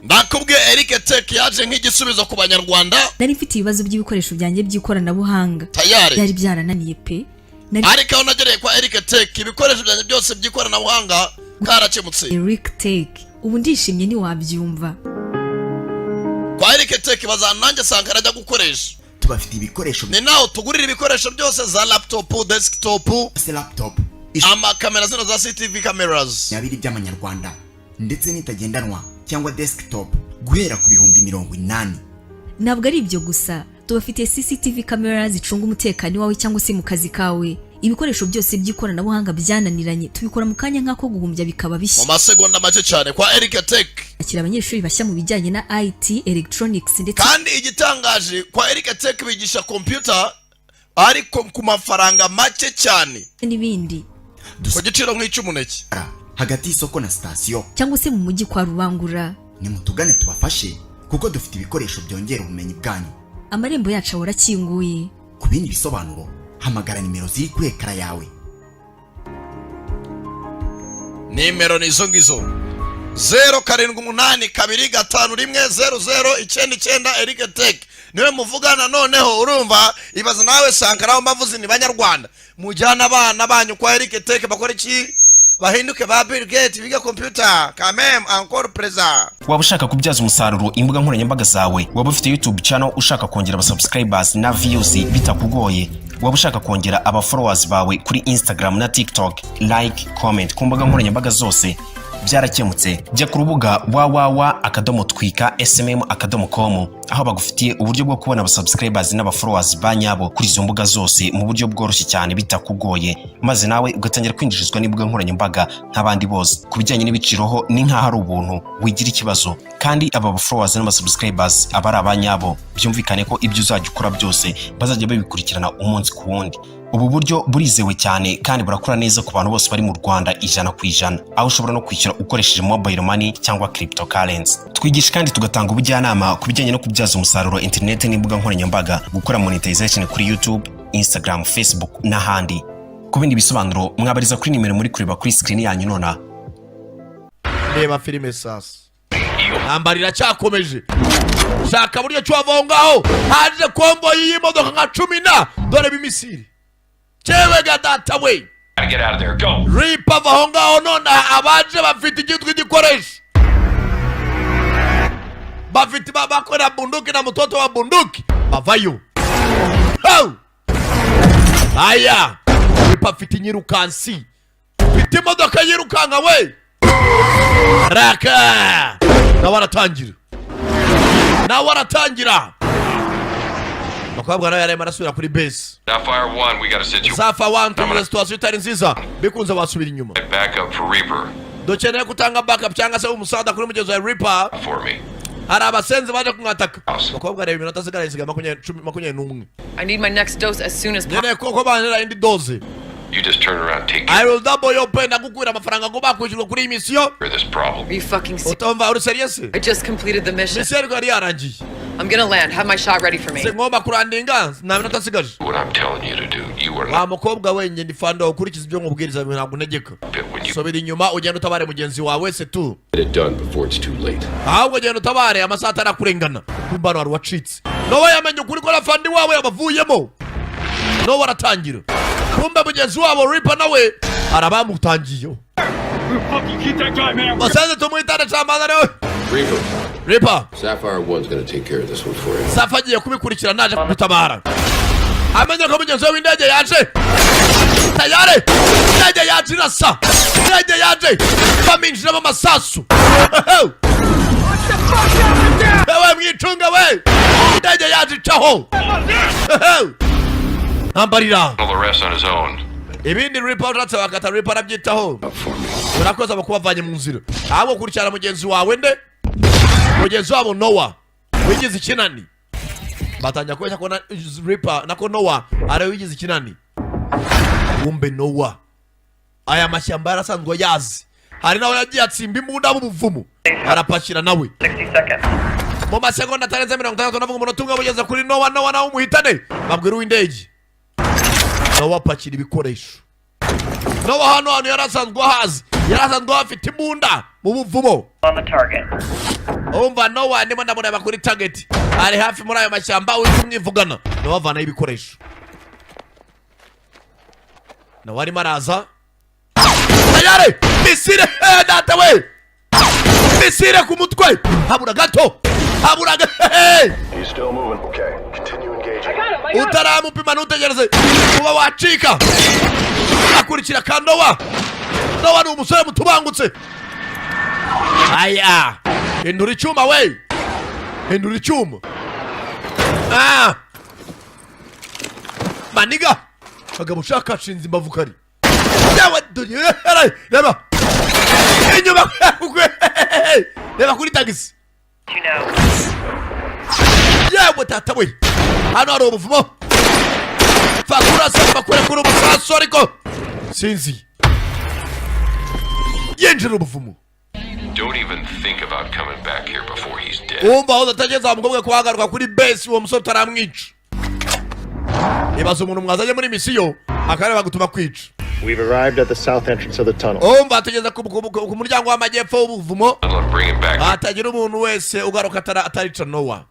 Speaker 1: Nakubwiye Eric Tech yaje nk'igisubizo ku banyarwanda.
Speaker 13: Nari mfite ibibazo by'ibikoresho byanjye by'ikoranabuhanga byari byarananiye pe.
Speaker 1: Ariko aho nagereye kwa Eric Tech ibikoresho byanjye byose by'ikoranabuhanga karakemutse.
Speaker 13: Eric Tech ubu ndishimye ni wabyumva.
Speaker 1: Kwa Eric Tech bazananjye sanga arajya gukoresha.
Speaker 14: Tubafite ibikoresho
Speaker 1: ni naho tugurira ibikoresho byose za laptop, desktop,
Speaker 14: laptop,
Speaker 1: amakamera zino za CCTV cameras
Speaker 14: yabiri by'amanyarwanda ndetse n'itagendanwa cyangwa desktop guhera ku bihumbi 80.
Speaker 13: Ntabwo ari ibyo gusa, tubafite CCTV camera zicunga umutekano wawe cyangwa se mu kazi kawe. Ibikoresho byose by'ikoranabuhanga byananiranye tubikora mu kanya nk'ako guhumbya bikaba bishya
Speaker 1: mu masegonda make cyane kwa Eric Tech.
Speaker 13: Akira abanyeshuri bashya mu bijyanye na IT, electronics ndetse
Speaker 1: kandi igitangaje kwa Eric Tech bigisha computer ariko ku mafaranga make cyane
Speaker 13: n'ibindi
Speaker 1: ku giciro nk'icy'umuneke
Speaker 14: hagati y'isoko na station
Speaker 13: cyangwa se mu mujyi kwa Rubangura.
Speaker 14: Ni mutugane tubafashe kuko dufite ibikoresho byongera ubumenyi bwanyu.
Speaker 13: Amarembo yacu arakinguye.
Speaker 14: Ku bindi bisobanuro hamagara nimero ziri kuri ekara yawe.
Speaker 1: Nimero nizo ngizo 0782510099 Eric Tech niwe muvugana. Noneho urumva ibaza nawe Sankara mbavuze ni banyarwanda mujyana abana banyu kwa Eric Tech bakora iki?
Speaker 15: bahinduke ba Bill Gates biga computer quand même encore présent.
Speaker 16: Waba ushaka kubyaza umusaruro imbuga nkoranyambaga zawe, waba ufite YouTube channel ushaka kongera aba subscribers na views bitakugoye, waba ushaka kongera aba followers bawe kuri Instagram na TikTok, like, comment ku mbuga nkoranyambaga zose byarakemutse. Jya ku rubuga www.twika.smm.com aho bagufitiye uburyo bwo kubona aba subscribers n'aba followers banyabo kuri izo mbuga zose mu buryo bworoshye cyane bitakugoye, maze nawe ugatangira kwinjirizwa n'imbuga nkoranyambaga nk'abandi bose. Kubijyanye n'ibiciroho ni nkaho ari ubuntu, wigira ikibazo, kandi aba followers n'aba subscribers aba ari abanyabo. Byumvikane ko ibyo uzajya ukora byose bazajya babikurikirana umunsi ku wundi. Ubu buryo burizewe cyane kandi burakora neza ku bantu bose bari mu Rwanda 100%, aho ushobora no kwishyura ukoresheje mobile money cyangwa cryptocurrency. Twigisha kandi tugatanga ubujyanama ku bijyanye no kubyaza umusaruro internet n'imbuga nkoranyambaga, gukora monetization kuri YouTube, Instagram, Facebook n'ahandi. Ku bindi bisobanuro mwabariza kuri nimero muri kureba kuri screen yanyu nona.
Speaker 1: Reba filime sasa. Nambarira cyakomeje. Shaka buryo cyava ngaho. Haje kombo y'imodoka nka 10 dore bimisiri. Chewe gadata we.
Speaker 5: Get out of there, go.
Speaker 1: Ripa vahonga onona abaje bafite igitwi gikoresha. Bafite bakora bunduki na mtoto wa bunduki. Bavayo. Ho! Aya. Ripa afite nyirukansi. Fite imodoka yirukanga we. Raka. Na waratangira. Bakabwa nayo yari marasubira kuri base.
Speaker 5: Sapphire 1, we got a situation.
Speaker 1: Sapphire 1 tumwe situation itari nziza. Bikunze basubira inyuma.
Speaker 5: Backup for Reaper.
Speaker 1: Dokeneye kutanga backup cyangwa se umusada kuri mugenzi wa Reaper.
Speaker 5: For me.
Speaker 1: Hari abasenze baje kumwataka. Bakabwa reba iminota sigara isiga 21.
Speaker 17: I need my next dose as soon as possible.
Speaker 1: Nene koko banera indi dose.
Speaker 5: You just turn around, take
Speaker 1: I will double your pay nakukwira amafaranga ngo bakwishyura kuri mission.
Speaker 5: this problem.
Speaker 17: Are you fucking serious?
Speaker 1: Utomva uri serious?
Speaker 17: I just completed the mission.
Speaker 1: Mission yari yarangiye.
Speaker 17: I'm gonna land. Have my shot ready for me.
Speaker 1: Ngomba kurandinga na minota sigaje.
Speaker 5: What I'm telling you to do, you are
Speaker 1: not. Mukobwa wenye ndifanda ukurikiza ibyo nkubwiriza ntabwo negeka. Sobira inyuma ugenda utabare mugenzi wawe se tu.
Speaker 3: Get it done before it's too late.
Speaker 1: Ahubwo ugenda utabare amasaha atarakurengana. Kumbano wari wacitse. No yamenye ukuri ko rafandi wawe yabavuyemo. No waratangira. Kumbe mugenzi wabo Reaper nawe arabamutangiye. Basanze tumwitana cyamana nawe. Reaper.
Speaker 3: Sapphire 1's gonna take care of this one for you.
Speaker 1: Sapphire agiye kubikurikira naje kugutabara. Amenye ko mugenzi we indege yaje. Tayare. Indege yaje irasa. Indege yaje. Baminjira mu masasu. Ewe mwitunga we. Indege yaje caho. Nambarira.
Speaker 5: The rest on his own.
Speaker 1: Ibindi Reaper uratse Reaper abyitaho. Urakoza bakubavanye mu nzira. Ahubwo kurikirana mugenzi wawe nde? Mugenzi wabo Noah. Wigize ikinani. Batanya kwesha ko Reaper nako Noah ari wigize ikinani. Umbe Noah. Aya mashyamba yarasanzwe yazi. Hari nawe yagiye atsimba imbunda mu buvumo. Arapakira nawe.
Speaker 8: 60 seconds.
Speaker 1: Mu masegonda atarenze 50 navuga umuntu tunga bugeze kuri Noah nawe umuhitane. Babwira uw'indege. Noah apakira ibikoresho. Noah hano yarasanzwe hazi. Yarasanzwe afite imbunda mu buvumo.
Speaker 8: On the target.
Speaker 1: Umva Noah ndimo ndamureba kuri target. Ari hafi muri ayo mashyamba w'imwivugana. Noah avana ibikoresho. Noah ari maraza. Tayare! Misire data we! Misire ku mutwe. Habura gato. Habura gato.
Speaker 4: He's still moving. Okay, continue engaging.
Speaker 1: Utaramupima nutegereze. Kuba wacika. Akurikira ka Noah. Noah ni umusore mutubangutse. Aya. Hindura icyuma we. Hindura icyuma. Maniga. Kagabo ushaka shinzi mbavukari. Yawe dore. Reba. Inyuma kwe. Reba kuri tagisi. Yawe tata we. Hano ari ubuvumo. Fakura samba kuri umusaso ariko. Sinzi. Yenjira ubuvumo.
Speaker 5: Don't even think about coming back here before he's dead.
Speaker 1: Umva udatageza mugobwe kwagaruka kuri base uwo musore taramwica. Ibazo umuntu mwazaje muri misiyo akareba gutuma kwica.
Speaker 9: We've arrived at the south entrance of the tunnel.
Speaker 1: Umva atageza ku muryango w'amajyepfo w'ubuvumo. Atagira umuntu wese ugaruka atarica Noah.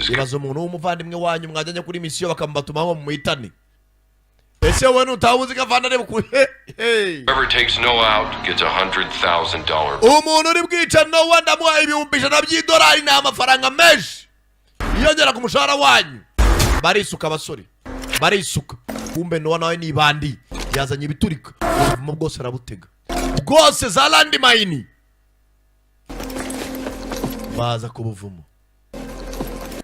Speaker 1: Ibazo umuntu w'umuvandimwe wanyu mwajanye kuri misiyo bakambatuma mu muhitani. ese wowe nutabuzi kavana reba ku
Speaker 5: Whoever takes Noah out gets $100,000.
Speaker 1: umuntu uri bwica Noah ndamuha ibihumbi ijana by'idolari ni amafaranga menshi yongera ku mushahara wanyu. Barisuka abasore barisuka, kumbe Noah nawe ni bandi yazanye ibiturika ubuvumo bwose arabutega bwose za landmine baza ku buvumo.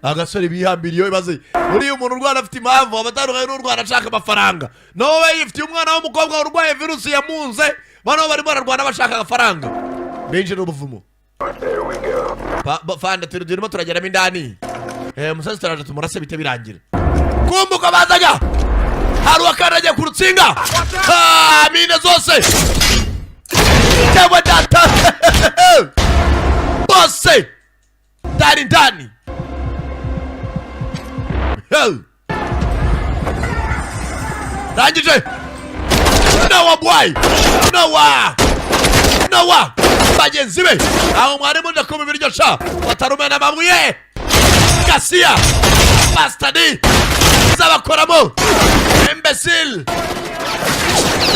Speaker 1: Agasore bihambiriye baze muri umuntu urwana afite impamvu abatandukanye n'urwana ashaka amafaranga. Nowe yifitiye umwana w'umukobwa urwaye virusi yamunze, bano bari bararwana bashaka amafaranga. Benjira ubuvumo. Fanda turimo turageramo indani. Musazi turaje tumurase bite birangira. Kumbuka bazajya. Hari wakaraje ku rutsinga. Mine zose. Cyangwa data. Bose. Ndani. Rangije. Noah boy. Noah. Bagenzi be. Aho mwari munda ko bibiri sha. Batarumena mabuye. Garcia. Bastard. Zabakoramo. Imbecile.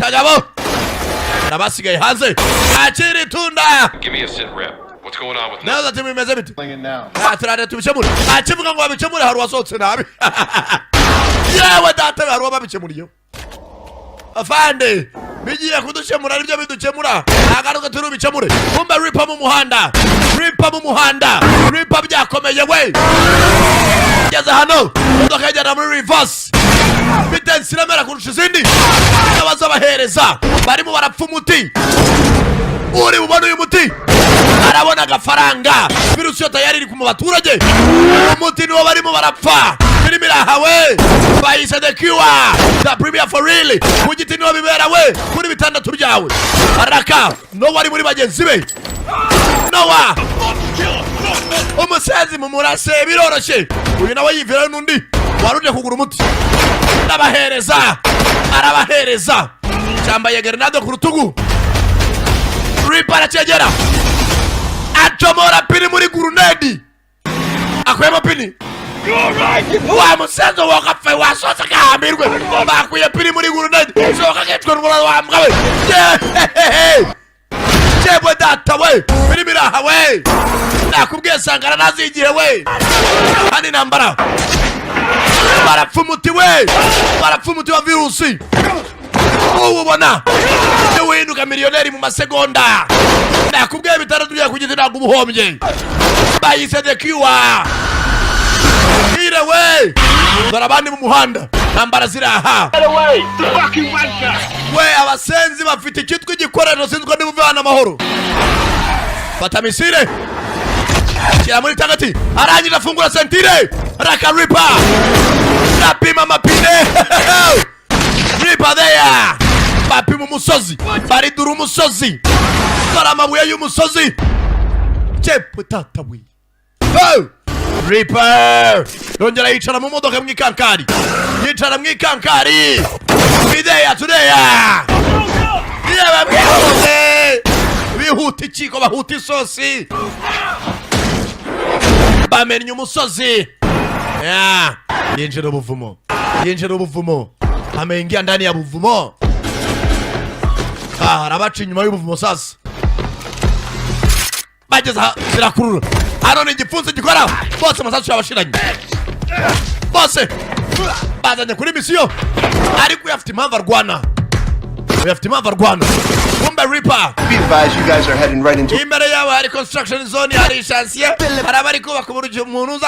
Speaker 1: Kagabo. Nabasigaye hanze. Akiri tunda.
Speaker 5: Give me a sit rep. What's going on with
Speaker 1: now that we meze bit?
Speaker 6: Playing it now.
Speaker 1: Atrade tubicemure. Akivuga ngo abicemure hari wasotse nabi. Yewe data hari wababicemuriyo. Afande. Bigiye kuducemura aribyo biducemura. Agaruka turi bicemure. Kumbe ripa mu muhanda. Ripa byakomeye we. Geze hano. Ndoka yajya muri reverse. Bitensi ramera kurusha izindi. Abaza bahereza. Barimo barapfa umuti. Uri bubona uyu muti. Arabona agafaranga. Virusi yo tayari iri ku baturage. Umuti niwo barimo barapfa. Filimi rahawe. Bayise the cure. The premier for really. Kugiti niwo bibera we. Kuri bitandatu byawe. Araka. No wari muri bagenzi be. Noah. Umusazi mu murase biroroshe. Uyu nawe yivira n'undi. Waruje kugura umuti. Arabahereza. Cyambaye grenade ku rutugu. Ripara cyegera. Achomora pini muri grenade. Akwema pini. Wa musazo wakafe wasosa kahambirwe. Bakuye pini muri grenade. Soka ketwe n'umura wambwawe. Chebwe data we. Pini miraha we. Nakubwiye sangara nazigiye we. Hani nambara. Barapfumuti we. Barapfumuti wa virusi. Ubona. Yewe induka miliyoneri mu masegonda. Nakubwiye bitandatu bya kugiti ntabwo ubuhombye. Bayise the cure. Ire we. Barabandi mu muhanda. Nambara ziraha. We abasenzi bafite ikitwa igikoresho sinzwe n'ubuvana amahoro. Fata misire. Kira muri tagati. Arangije afungura sentire. Raka ripa. Napima mapine. Ripa there. Bapima umusozi. Baridura umusozi. Dore amabuye y'umusozi. Chepe tatawi. Ripa. Yongera yicara mu modoka mw'ikankari. Yicara mw'ikankari. Ideya tudeya. Yewe mwihuze. Bihuta ikiko bahuta isosi. Bamennye umusozi. Yinjira ubuvumo. Amengia ndani ya buvumo. Arabaca inyuma y'ubuvumo sasa. Bageze zirakurura. Hano ni igipfunsi gikora. Bose amasasu yabashiranye. Bose bazanye kuri misiyo. Ariko yafite impamvu arwana. Kumbe Reaper.
Speaker 7: Be advised, you guys are heading right into.
Speaker 1: Imbere yawe hari construction zone, hari chantier. Arabari kubaka umuntu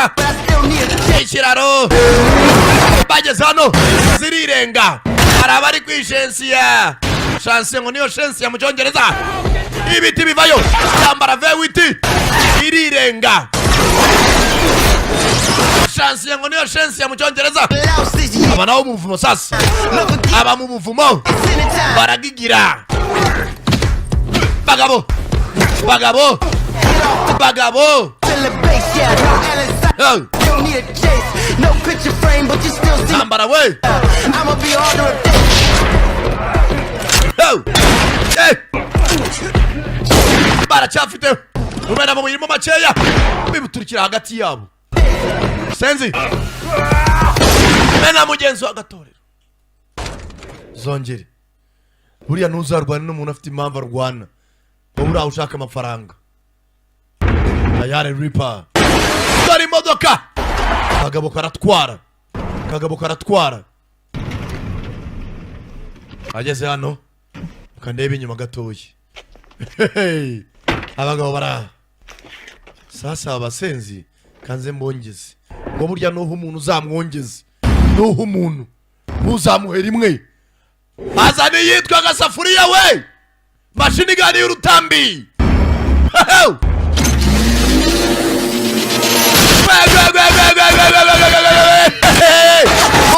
Speaker 1: ikiraro. Bageze hano zirirenga. Arabari kwishensiya. Chantier ngo niyo chantier mu Cyongereza. Ibiti bivayo. Yambara V8. Irirenga. Chantier ngo niyo chantier mu Cyongereza. Aba nawo mu buvumo sasa. Aba mu buvumo. Baragigira. Bagabo. Nambara we. Baracyafite ubera mu mirimo makeya bibuturikira hagati yabo. Senzi. Mena mugenzi wa gatorero. zongere buriya ntuzarwana n'umuntu afite impamvu arwana wowe uraho ushaka amafaranga Tayari Reaper dore imodoka kagabo karatwara ageze hano ukandeba inyuma gatoya abagabo bara sasa abasenzi kanze mbongeze ngo burya nuho umuntu uzamwongeze nuho umuntu uzamuhera imwe azane yitwa gasafuriya we mashini gani y'urutambi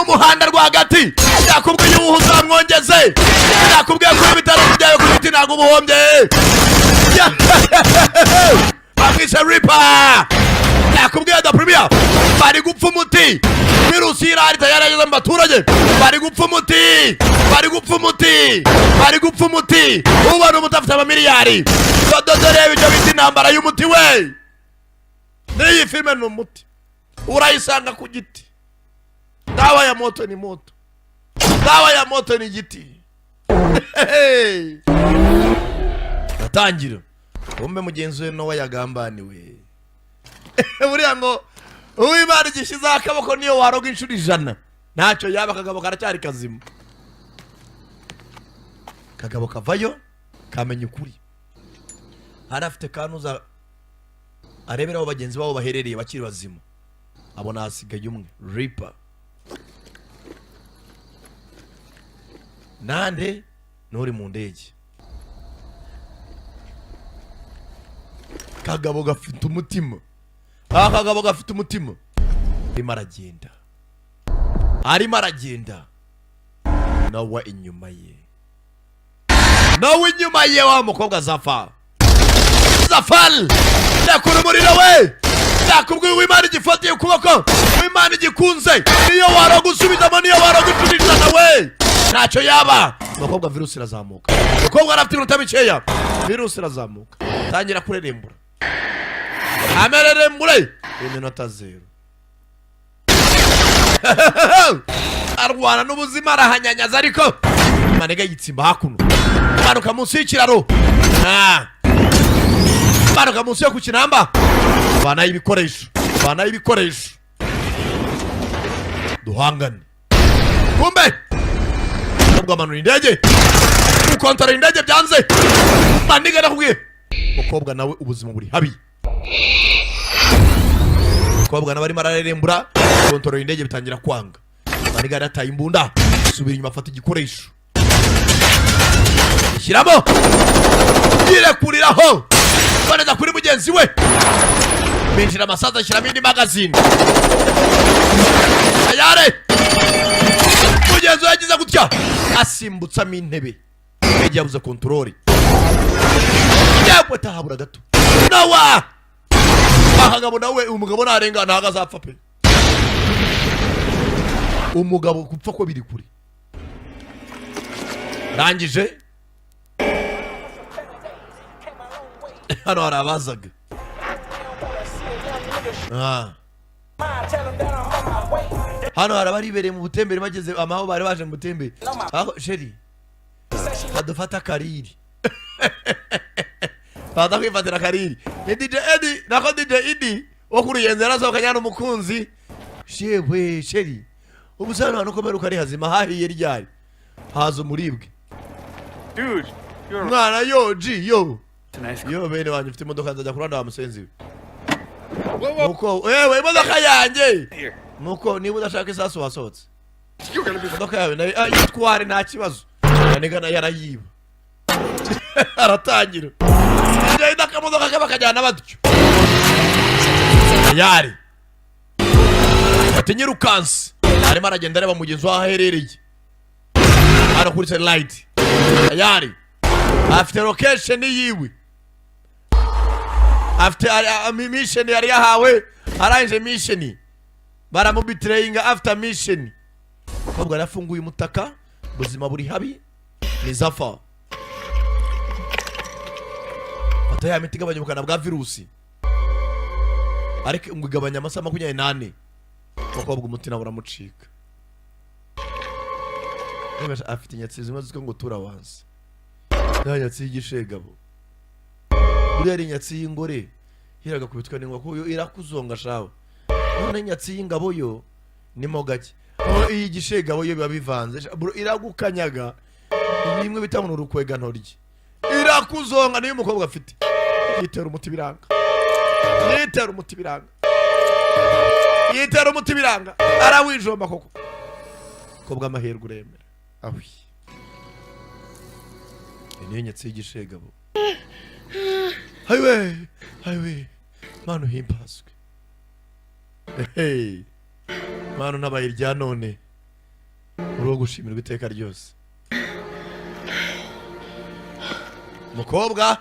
Speaker 1: umuhanda rwagati yakubwiye uwo uzamwongeze yakubwiye ko ibitaro byawe ku biti ntabwo ubuhombye bamwishe Reaper yakubwiye da premier bari gupfa umuti virusi irari tayarageze mu baturage bari gupfa umuti ubona umutafite amamiliyari dore ibyo biti intambara y'umuti we n'iyi filime ni umuti urayisanga ku giti dawa ya moto ni igiti natangira umbe mugenzi we Nowa yagambaniwe buriya ngo uw'Imana igishizeho akaboko niyo waroga inshuro 100 ntacyo yaba akagabo karacyari kazima kagabo kavayo kamenya ukuri harafite kanuza arebera abo bagenzi babo baherereye bakiri bazima abona hasigaye umwe Reaper nande nuri mu ndege kagabo gafite umutima kagabo gafite umutima arimo aragenda nawe inyuma ye wa mukobwa Zafal yakura umuriro we yakubwiye uw'Imana igifatiye ukuboko uw'Imana igikunze niyo waroga usubizamo niyo waroga ucurishana we ntacyo yaba umukobwa virusi irazamuka umukobwa arafite iminota mikeya virusi irazamuka tangira kurerembura amererembure iminota 0 arwana n'ubuzima arahanyanyaza ariko manega yitsimba hakuno manuka munsi y'ikiraro manuka munsi yo ku kinamba bana y'ibikoresho duhangane kumbe ubwo amanura indege ukontorora indege byanze maniga nakubwiye umukobwa nawe ubuzima buri habi umukobwa nawe arimo ararerembura ukontorora indege bitangira kwanga maniga yarataye imbunda subira inyuma afata igikoresho shyiramo yirekuriraho baneza kuri mugenzi we binjira amasaza ashyiramo indi magazine Tayari mugenzi we yagize gutya asimbutsamo intebe indege yabuze kontorori yewe tahabura gato Nowa ahagabo nawe umugabo narenga ntago azapfa pe umugabo gupfa ko biri kuri rangije hano harabazaga hano harabaribereye mu butembere bageze amaho bari baje mu butembere aho sheri adufata kariri bada kwifatira kariri DJ Eddie nako DJ Eddie wo kuruyenze yarasohokanye n'umukunzi shewe sheri ubusana hano komera ukari hazima hahiye ryari hazo muribwe
Speaker 6: Dude,
Speaker 1: mwana yo bene wanyu ufite imodoka nzajya kuranda wa musenzi nuko wewe imodoka yanjye nuko niba udashaka isasu wasohotse imodoka yawe yitware nta kibazo yanigana yarayiba aratangira njye akamodoka kaba kajyana batyo Tayari atinyirukansi arimo aragenda areba mugenzi waho aherereye hano kuri satellite Tayari afite location yiwe after mission yari yahawe aranje mission baramubitrayinga after mission kobwa arafunguye umutaka buzima buri habi ni Zafal ataya miti gabanya bukana bwa virusi ariko ngugabanya amasaha 28 kobwa umutima uramucika afite inyatsi zimwe zitwa ngo turawanze. Ya nyatsi y'igishegabo. Buriya ari inyatsi y'ingore hiraga kubitwa n'ingwa ko yo irakuzonga shawe. None inyatsi y'ingabo yo nimo gake. Aho iyi gishegabo yo biba bivanze iragukanyaga. Nimwe bitamu urukwega ntoryi. Irakuzonga niyo umukobwa afite. Yitera umuti biranga. Yitera umuti biranga. Yitera umuti biranga. Arawijomba koko. Kobwa amahirwe uremera. Awi. Niyo nyatsi y'igishegabo. Highway. Manu himpaswe. Hey. Manu nabayirya none. Uro gushimira biteka ryose. Mukobwa.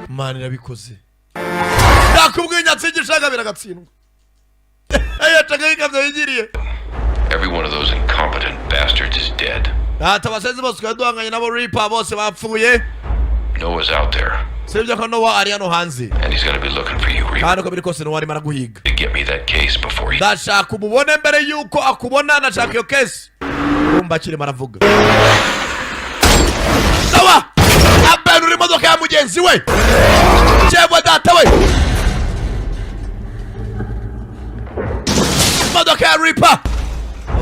Speaker 1: Manu irabikoze. Yakubwiye nyatsi y'igishega biragatsindwa.
Speaker 5: Every one of those incompetent bastards is dead.
Speaker 1: Abasenzi bose kaduhanganye nabo Reaper bose bapfuye.
Speaker 5: Noah's out there.
Speaker 1: Sibyo ko Noah ari hano hanze.
Speaker 5: And he's gonna be looking for you, Reaper.
Speaker 1: Kandi ko biri kose Noah ari maraguhiga.
Speaker 5: To get me that case before he...
Speaker 1: Ndashaka umubone mbere yuko akubona nashaka iyo case. Kumba kiri maravuga. Noah! Abenu uri modoka ya mugenzi we. Chebwa data we. Modoka ya Reaper.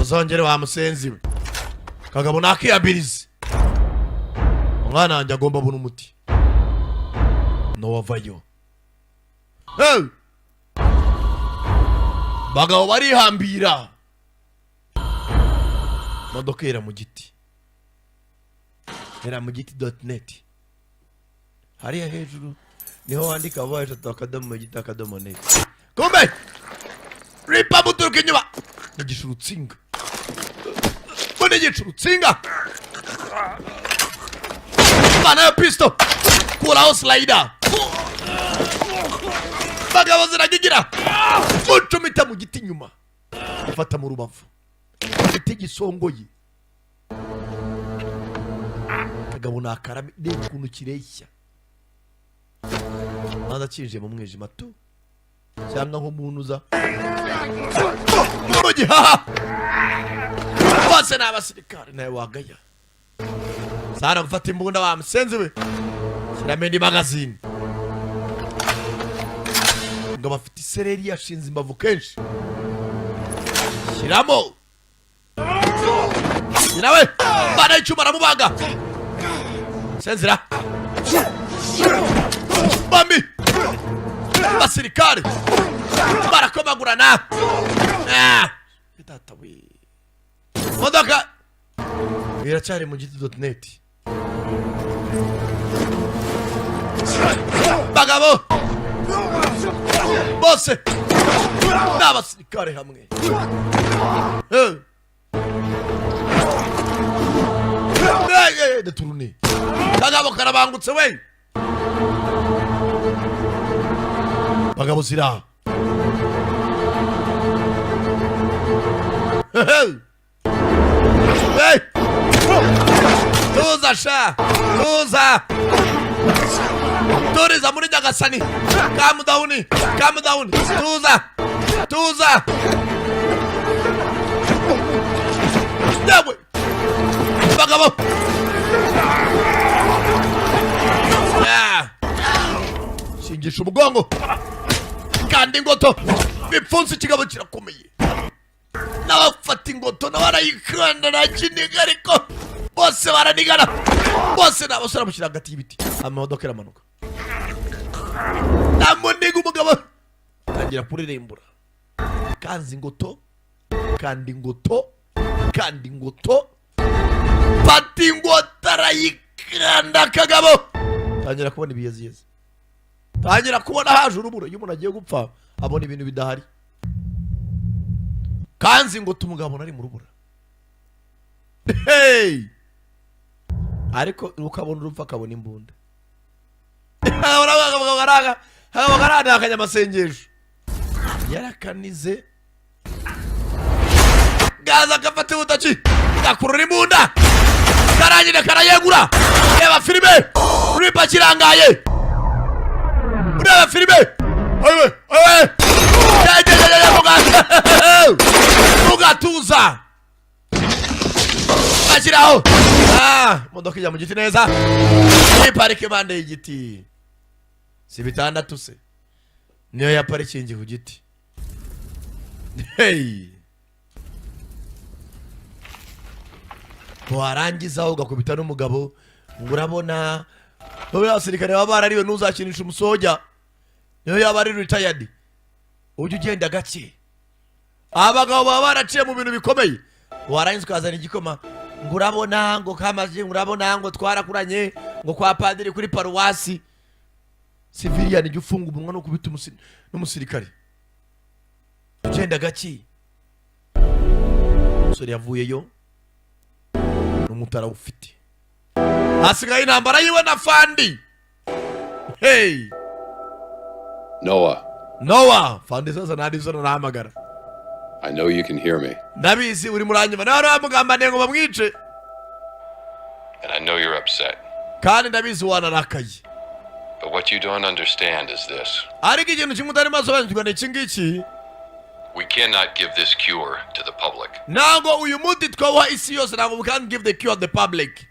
Speaker 1: Uzongere wa musenzi we. Kagabo nakiyabirize. Umwana wanjye agomba buna umuti. Noah vayo. Hey! Bagabo barihambira. Modoka era mu giti. Era mu giti.net. Hariya hejuru niho wandika voice akadomo giti akadomo net. Kumbe! Reaper muturuka inyuma. Nigishurutsinga. Mbone gishurutsinga. Bana ya pisto. Kula slider. Bagabo ziragigira. Mucumita mu giti nyuma. Afata mu rubavu. Giti gisongoye. Kagabo nakarame de kuntu kireshya. Maza kije mu mwijima tu. Cyangwa nko munuza. Mugihaha. Bose n'abasirikare nawe wagaya. Sara gufata imbunda wa musenzi we. Kiramendi magazine. Ngo bafite isereri yashinze imbavu kenshi. Shiramo. Nawe bana icyuma ramubaga. Senzira. Bambi. Basirikare. Barakomagurana. Data we. Modoka. Iracyari mu giti.net. Bagabo. Bose. N'abasirikare hamwe. Deturune. Bagabo karabangutse we. Bagabo zira. Hey! Tuza sha! Tuza! Turiza muri Nyagasani! Calm down! Calm down! Tuza! Tuza! Yawe! Bagabo! Shingisha umugongo! Kandi ingoto! Bipfunsi ikigabo kirakomeye! N'abafata ingoto n'abarayikanda nakiniga ariko bose baranigana bose n'abasore mushyira hagati y'ibiti amamodoka iramanuka namuniga umugabo tangira kuririmbura kandi ingoto fata ingoto arayikanda kagabo tangira kubona ibiyeziyezi tangira kubona haje uruburo iyo umuntu agiye gupfa abona ibintu bidahari kanzi ngo tumugabo nari mu rubura. Hey! Ariko ukabona urupfa kabona imbunda. Abagaraga akanyamasengesho. Yarakanize. Gaza kafate utachi. Gakurura imbunda. Karangire karayegura. Reba filime. Reaper kirangaye. Reba filime. Aye. Mugatuza ashyiraho imodoka ijya mu giti neza iparike impande y'igiti si bitandatu se niyo ya parikingi ku giti. Hey warangiza ugakubita n'umugabo ngo urabona wowe abasirikare baba barariwe ntuzakinisha umusoja niyo yaba ari retired ujye ugenda gake. Abagabo baba baraciye mu bintu bikomeye warangiza ukazana igikoma ngo urabona ngo kamaze ngo urabona ngo twarakuranye ngo kwa padiri kuri paruwasi. Civilian ijya ufunga umunwa no kubita n'umusirikare ugenda gake. Umusore yavuyeyo n'umutara ufite hasigaye intambara yiwe na Fandi. Hey Noah Fandi sasa nadizo nahamagara.
Speaker 3: I know you can hear me.
Speaker 1: Ndabizi uri muranyuma nawe ramugambane ngo bamwice.
Speaker 5: And I know you're upset.
Speaker 1: Kandi ndabizi wanarakaye.
Speaker 5: But what you don't understand is this.
Speaker 1: Ariko ikintu kimwe utari masobanukirwa ni iki ngiki.
Speaker 5: We cannot give this cure to the public.
Speaker 1: Ntabwo uyu muti twawa isi yose ntabwo we can't give the cure to the public.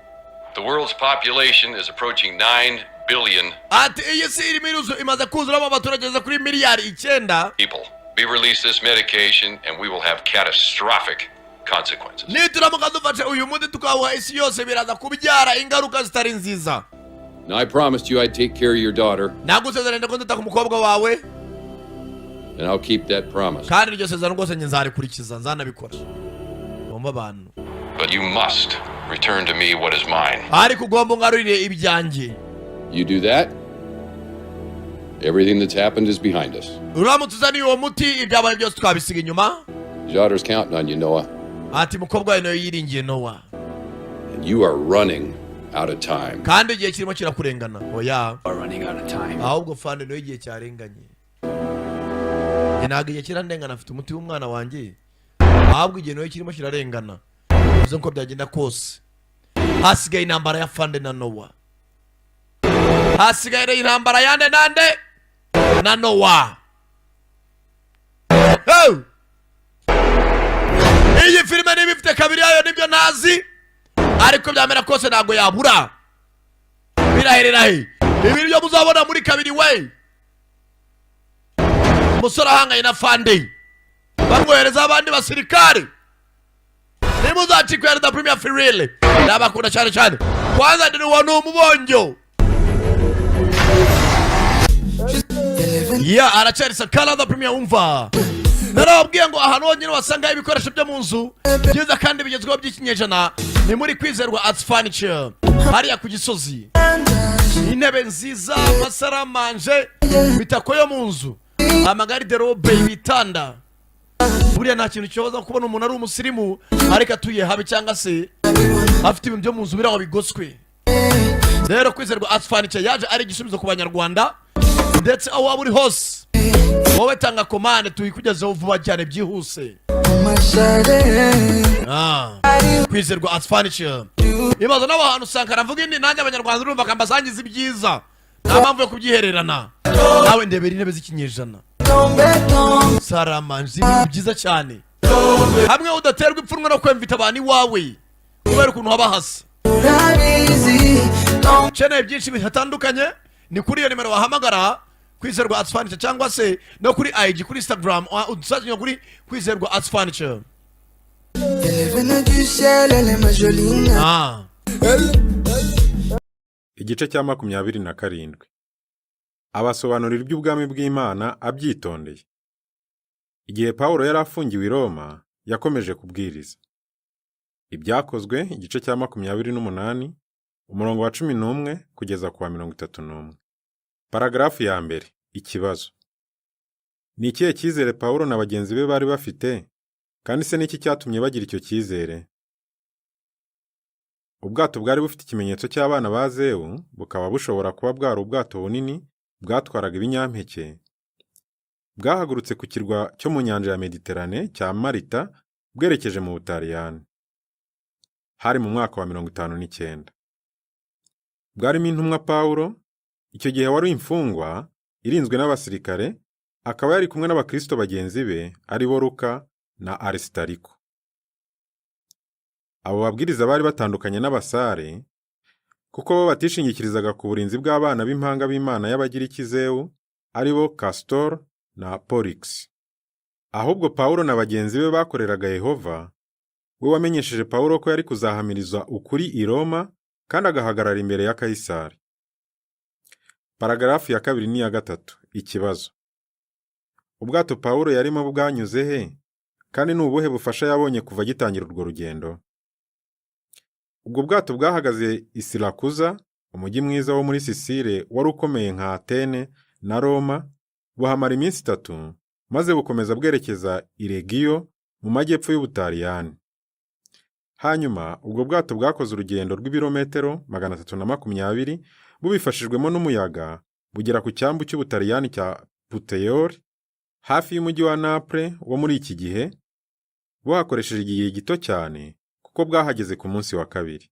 Speaker 5: The world's population is approaching 9 billion.
Speaker 1: Ati iyi si irimo imaze kuzuramo abaturage kuri miliyari 9.
Speaker 5: People. We release this medication and we will have catastrophic consequences.
Speaker 1: Nituramuka dufashe uyu muti tukawa isi yose biraza kubyara ingaruka zitari nziza.
Speaker 3: Now I promised you I'd take care of your daughter.
Speaker 1: Nagusezeranye ko ndita ku mukobwa wawe.
Speaker 3: And I'll keep that promise.
Speaker 1: Kandi iryo sezerano rwose nzarikurikiza nzanabikora. Bomba abantu.
Speaker 5: But you must return to me what is mine.
Speaker 1: Ariko ugomba ngarurire ibyanjye.
Speaker 3: You do that, everything that's happened is behind us.
Speaker 1: Uramutuzani uwo muti ibyabaye byose twabisiga inyuma.
Speaker 3: Your daughter's counting on you, Noah.
Speaker 1: Ati mukobwa wawe nayo yiringiye Noah.
Speaker 3: And you are running out of time.
Speaker 1: Kandi igihe kirimo kirakurengana. Oya.
Speaker 10: Are running out of time.
Speaker 1: Ahubwo Fandi nayo igihe cyarenganye. Ntabwo igihe kirandengana afite umuti w'umwana wanjye. Ahubwo igihe nayo kirimo kirarengana. Uzo nko byagenda kose. Hasigaye intambara ya Fandi na Noah. Hasigaye intambara yande nande na Noah. Oh! Iyi filime niba ifite kabiri yayo nibyo nazi. Ariko byamera kose ntabwo yabura. Biraherera he. Ibi byo muzabona muri kabiri we. Musora hangaye na Fandi. Bamwohereza abandi basirikare. Nimuzacikwe da Premier Firile. Ndabakunda cyane cyane. Kwanza ndi wano umubonjo. Ya aracari sakala da Premier umva. Narabwiye ngo ahantu honyine wasanga ibikoresho byo mu nzu byiza kandi bigezweho by'ikinyejana ni muri Kwizerwa Arts Furniture hariya ku Gisozi. Intebe nziza, masaramanje, bitako yo mu nzu, amagariderobe, ibitanda. Buriya nta kintu cyoza kubona umuntu ari umusirimu ariko atuye habi cyangwa se afite ibintu byo mu nzu biraho bigoswe. Rero Kwizerwa Arts Furniture yaje ari igisubizo ku banyarwanda ndetse aho waba uri hose. Wowe tanga komande tuyikugezeho vuba cyane byihuse. Kwizerwa Arts Furniture. Ibaza n'abantu usanga aravuga indi nanjye abanyarwanda urumva kambasangiza ibyiza. Nta mpamvu yo kubyihererana. Nawe ndebera intebe z'ikinyejana. Saramanzi byiza cyane. Hamwe udaterwa ipfunwe no kwemvita abantu iwawe. Kubera ukuntu haba hasa. Chene byinshi bitandukanye ni kuri iyo nimero wahamagara Kwizerwa Arts Furniture cyangwa se no kuri IG kuri Instagram udusazanye kuri Kwizerwa Arts Furniture.
Speaker 18: Igice cya 27 abasobanurira iby'ubwami bw'Imana abyitondeye. Igihe Pawulo yari afungiwe i Roma yakomeje kubwiriza. Ibyakozwe igice cya 28 umurongo wa 11 kugeza ku wa 31. Paragrafu ya mbere. Ikibazo. Ni ikihe cyizere Pawulo na bagenzi be bari bafite, kandi se niki cyatumye bagira icyo cyizere? Ubwato bwari bufite ikimenyetso cy'abana ba Zewu, bukaba bushobora kuba bwari ubwato bunini bwatwaraga ibinyampeke. Bwahagurutse ku kirwa cyo mu nyanja ya Mediterane cya Malta bwerekeje mu Butaliyani. Hari mu mwaka wa 59. Bwarimo intumwa Pawulo, icyo gihe wari imfungwa irinzwe n'abasirikare, akaba yari kumwe n'abakristo bagenzi be ari bo Luka na Aristariko. abo babwiriza bari batandukanye n'abasare kuko bo batishingikirizaga ku burinzi bw'abana b'impanga b'Imana y'Abagiriki Zewu ari bo Castor na Pollux. Ahubwo Pawulo na bagenzi be bakoreraga Yehova, we wamenyesheje Pawulo ko yari kuzahamiriza ukuri i Roma kandi agahagarara imbere ya Kayisari. Paragarafu ya 2 n'iya 3. Ikibazo: ubwato Pawulo yarimo bwanyuze he kandi ni ubuhe bufasha yabonye kuva gitangira urwo rugendo? Ubwo bwato bwahagaze i Sirakuza, umujyi mwiza wo muri Sisile wari ukomeye nka Atene na Roma, buhamara iminsi 3 maze bukomeza bwerekeza i Regio mu majyepfo y'Ubutaliyani. Hanyuma ubwo bwato bwakoze urugendo rw'ibirometero 320 bubifashijwemo n'umuyaga bugera ku cyambu cy'Ubutaliyani cya Puteoli hafi y'umujyi wa Naples wo muri iki gihe, buhakoresheje igihe gito cyane kuko bwahageze ku munsi wa 2.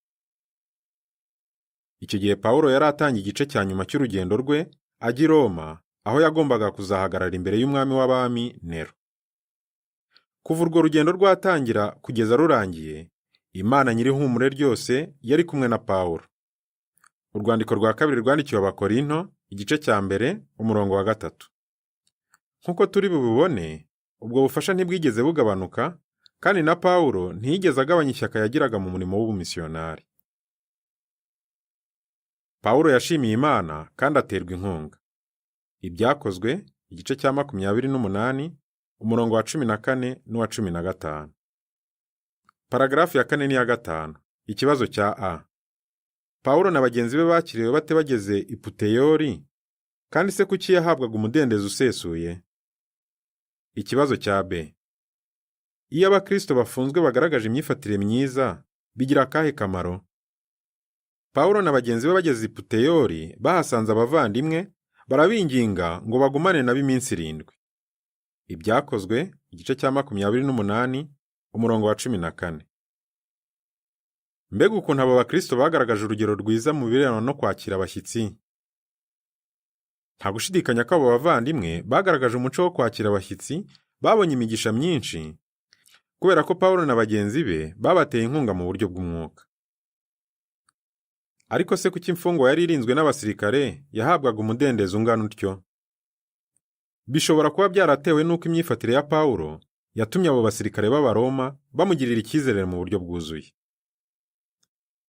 Speaker 18: Icyo gihe Pawulo yari atangiye igice cya nyuma cy'urugendo rwe ajya i Roma, aho yagombaga kuzahagarara imbere y'umwami w'abami Nero. Kuva urwo rugendo rwatangira kugeza rurangiye, Imana nyir'ihumure ryose yari kumwe na Pawulo. Urwandiko rwa 2 rwandikiwe Abakorinto, igice cya 1 umurongo wa 3. Nkuko turi bubibone, ubwo bufasha ntibwigeze bugabanuka, kandi na Pawulo ntiyigeze agabanya ishyaka yagiraga mu murimo w'ubumisiyonari. Pawulo yashimiye Imana kandi aterwa inkunga. Ibyakozwe, igice cya 28 umurongo wa 14 n'uwa 15. Paragarafu ya 4 n'iya 5. Ikibazo cya A: Pawulo na bagenzi be bakiriwe bate bageze i Puteoli, kandi se kuki yahabwaga umudendezo usesuye? Ikibazo cya B: iyo abakristo bafunzwe bagaragaje imyifatire myiza, bigira akahe kamaro? Pawulo na bagenzi be bageze i Puteoli bahasanze abavandimwe, barabinginga ngo bagumane nabo iminsi 7. Ibyakozwe, igice cya 28 umurongo wa 14. Mbega ukuntu abo bakristo bagaragaje urugero rwiza mu birebana no kwakira abashyitsi! Nta gushidikanya ko abo bavandimwe bagaragaje umuco wo kwakira abashyitsi, babonye imigisha myinshi kubera ko Pawulo na bagenzi be babateye inkunga mu buryo bw'umwuka. Ariko se kuki imfungwa yari irinzwe n'abasirikare yahabwaga umudendezo ungana utyo? Bishobora kuba byaratewe n'uko imyifatire ya Pawulo yatumye abo basirikare b'Abaroma bamugirira icyizere mu buryo bwuzuye.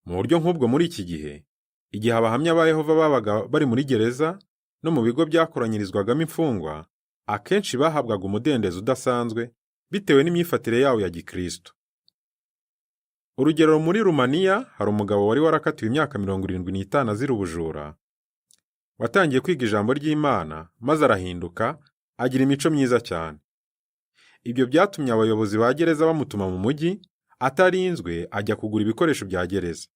Speaker 18: Mu buryo nk'ubwo muri iki gihe, igihe abahamya ba Yehova babaga bari muri gereza no mu bigo byakoranyirizwagamo imfungwa, akenshi bahabwaga umudendezo udasanzwe bitewe n'imyifatire yawo ya Gikristo. Urugero, muri Rumaniya hari umugabo wari warakatiwe imyaka 75 azira ubujura, watangiye kwiga ijambo ry'Imana maze arahinduka, agira imico myiza cyane. Ibyo byatumye abayobozi ba gereza bamutuma mu mujyi, atarinzwe ajya kugura ibikoresho bya gereza.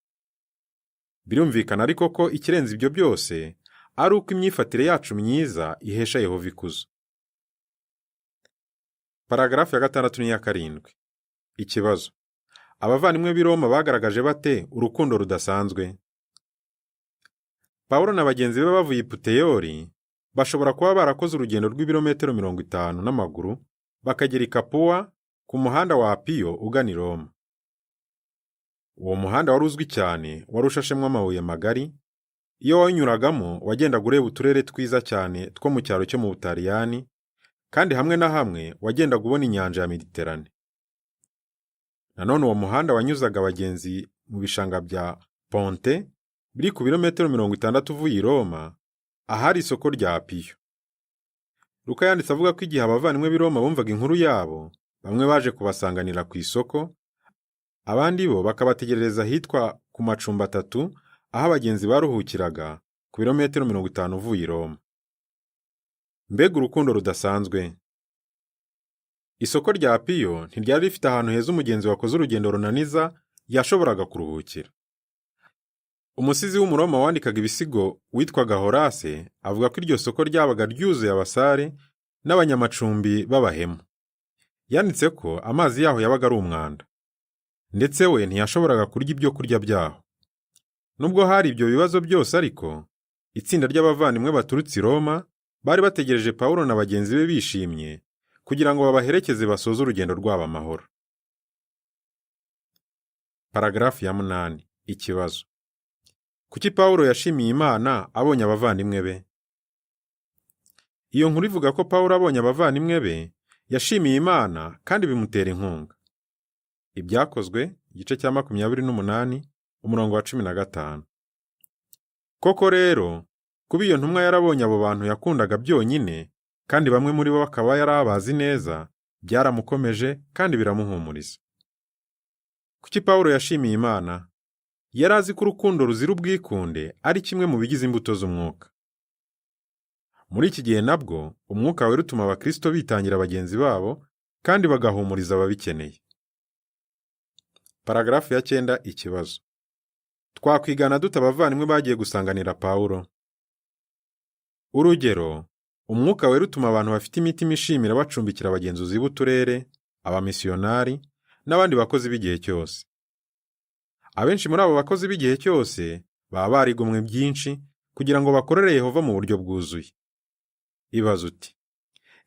Speaker 18: Birumvikana ariko ko ikirenze ibyo byose ari uko imyifatire yacu myiza ihesha Yehova ikuzo. Paragarafu ya 6 n'iya 7. Ikibazo: abavandimwe b'i Roma bagaragaje bate urukundo rudasanzwe? Pawulo na bagenzi be bavuye i Puteoli bashobora kuba barakoze urugendo rw'ibirometero 50 n'amaguru bakagera i Capua ku muhanda wa Apio ugana i Roma. Uwo muhanda wari uzwi cyane, wari ushashemwo amabuye magari. Iyo wanyuragamo wagendaga ureba uturere twiza cyane two mu cyaro cyo mu Butaliyani, kandi hamwe na hamwe wagendaga ubona inyanja ya Mediterane. Nanone uwo muhanda wanyuzaga abagenzi mu bishanga bya Ponte biri ku birometero 60 uvuye i Roma, ahari isoko rya Apio. Luka yanditse avuga ko igihe abavandimwe b'i Roma bumvaga inkuru yabo, bamwe baje kubasanganira ku isoko, abandi bo bakabategerereza hitwa ku macumbi 3 aho abagenzi baruhukiraga ku birometero 50 uvuye i Roma. Mbega urukundo rudasanzwe! Isoko rya Apio ntiryari rifite ahantu heza umugenzi wakoze urugendo runaniza yashoboraga kuruhukira. Umusizi w'Umuroma wandikaga ibisigo witwaga Horace avuga ko iryo soko ryabaga ryuzuye abasare n'abanyamacumbi b'abahemu. Yanditse ko amazi yaho yabaga ari umwanda, ndetse we ntiyashoboraga kurya ibyo kurya byaho. Nubwo hari ibyo bibazo byose ariko, itsinda ry'abavandimwe baturutse i Roma bari bategereje Pawulo na bagenzi be bishimye kugira ngo babaherekeze basoze urugendo rwabo amahoro. Paragarafu ya 8. Ikibazo. Kuki Pawulo yashimiye Imana abonye abavandimwe be? Iyo nkuru ivuga ko Pawulo abonye abavandimwe be yashimiye Imana kandi bimutera inkunga. Ibyakozwe igice cya 28 umurongo wa 15. Koko rero, kuba iyo ntumwa yarabonye abo bantu yakundaga byonyine kandi bamwe muri bo bakaba yarabazi neza, byaramukomeje kandi biramuhumuriza. Kuki Pawulo yashimiye Imana? Yari azi ko urukundo ruzira ubwikunde ari kimwe mu bigize imbuto z'umwuka. Muri iki gihe nabwo umwuka wera utuma abakristo bitangira bagenzi babo kandi bagahumuriza ababikeneye. Paragarafu ya 9. Ikibazo. Twakwigana dute abavandimwe bagiye gusanganira Pawulo? Urugero, umwuka wera utuma abantu bafite imitima ishimira bacumbikira abagenzuzi b'uturere, abamisiyonari n'abandi bakozi b'igihe cyose. Abenshi muri abo bakozi b'igihe cyose baba barigomwe byinshi kugira ngo bakorere Yehova mu buryo bwuzuye. Ibaza uti,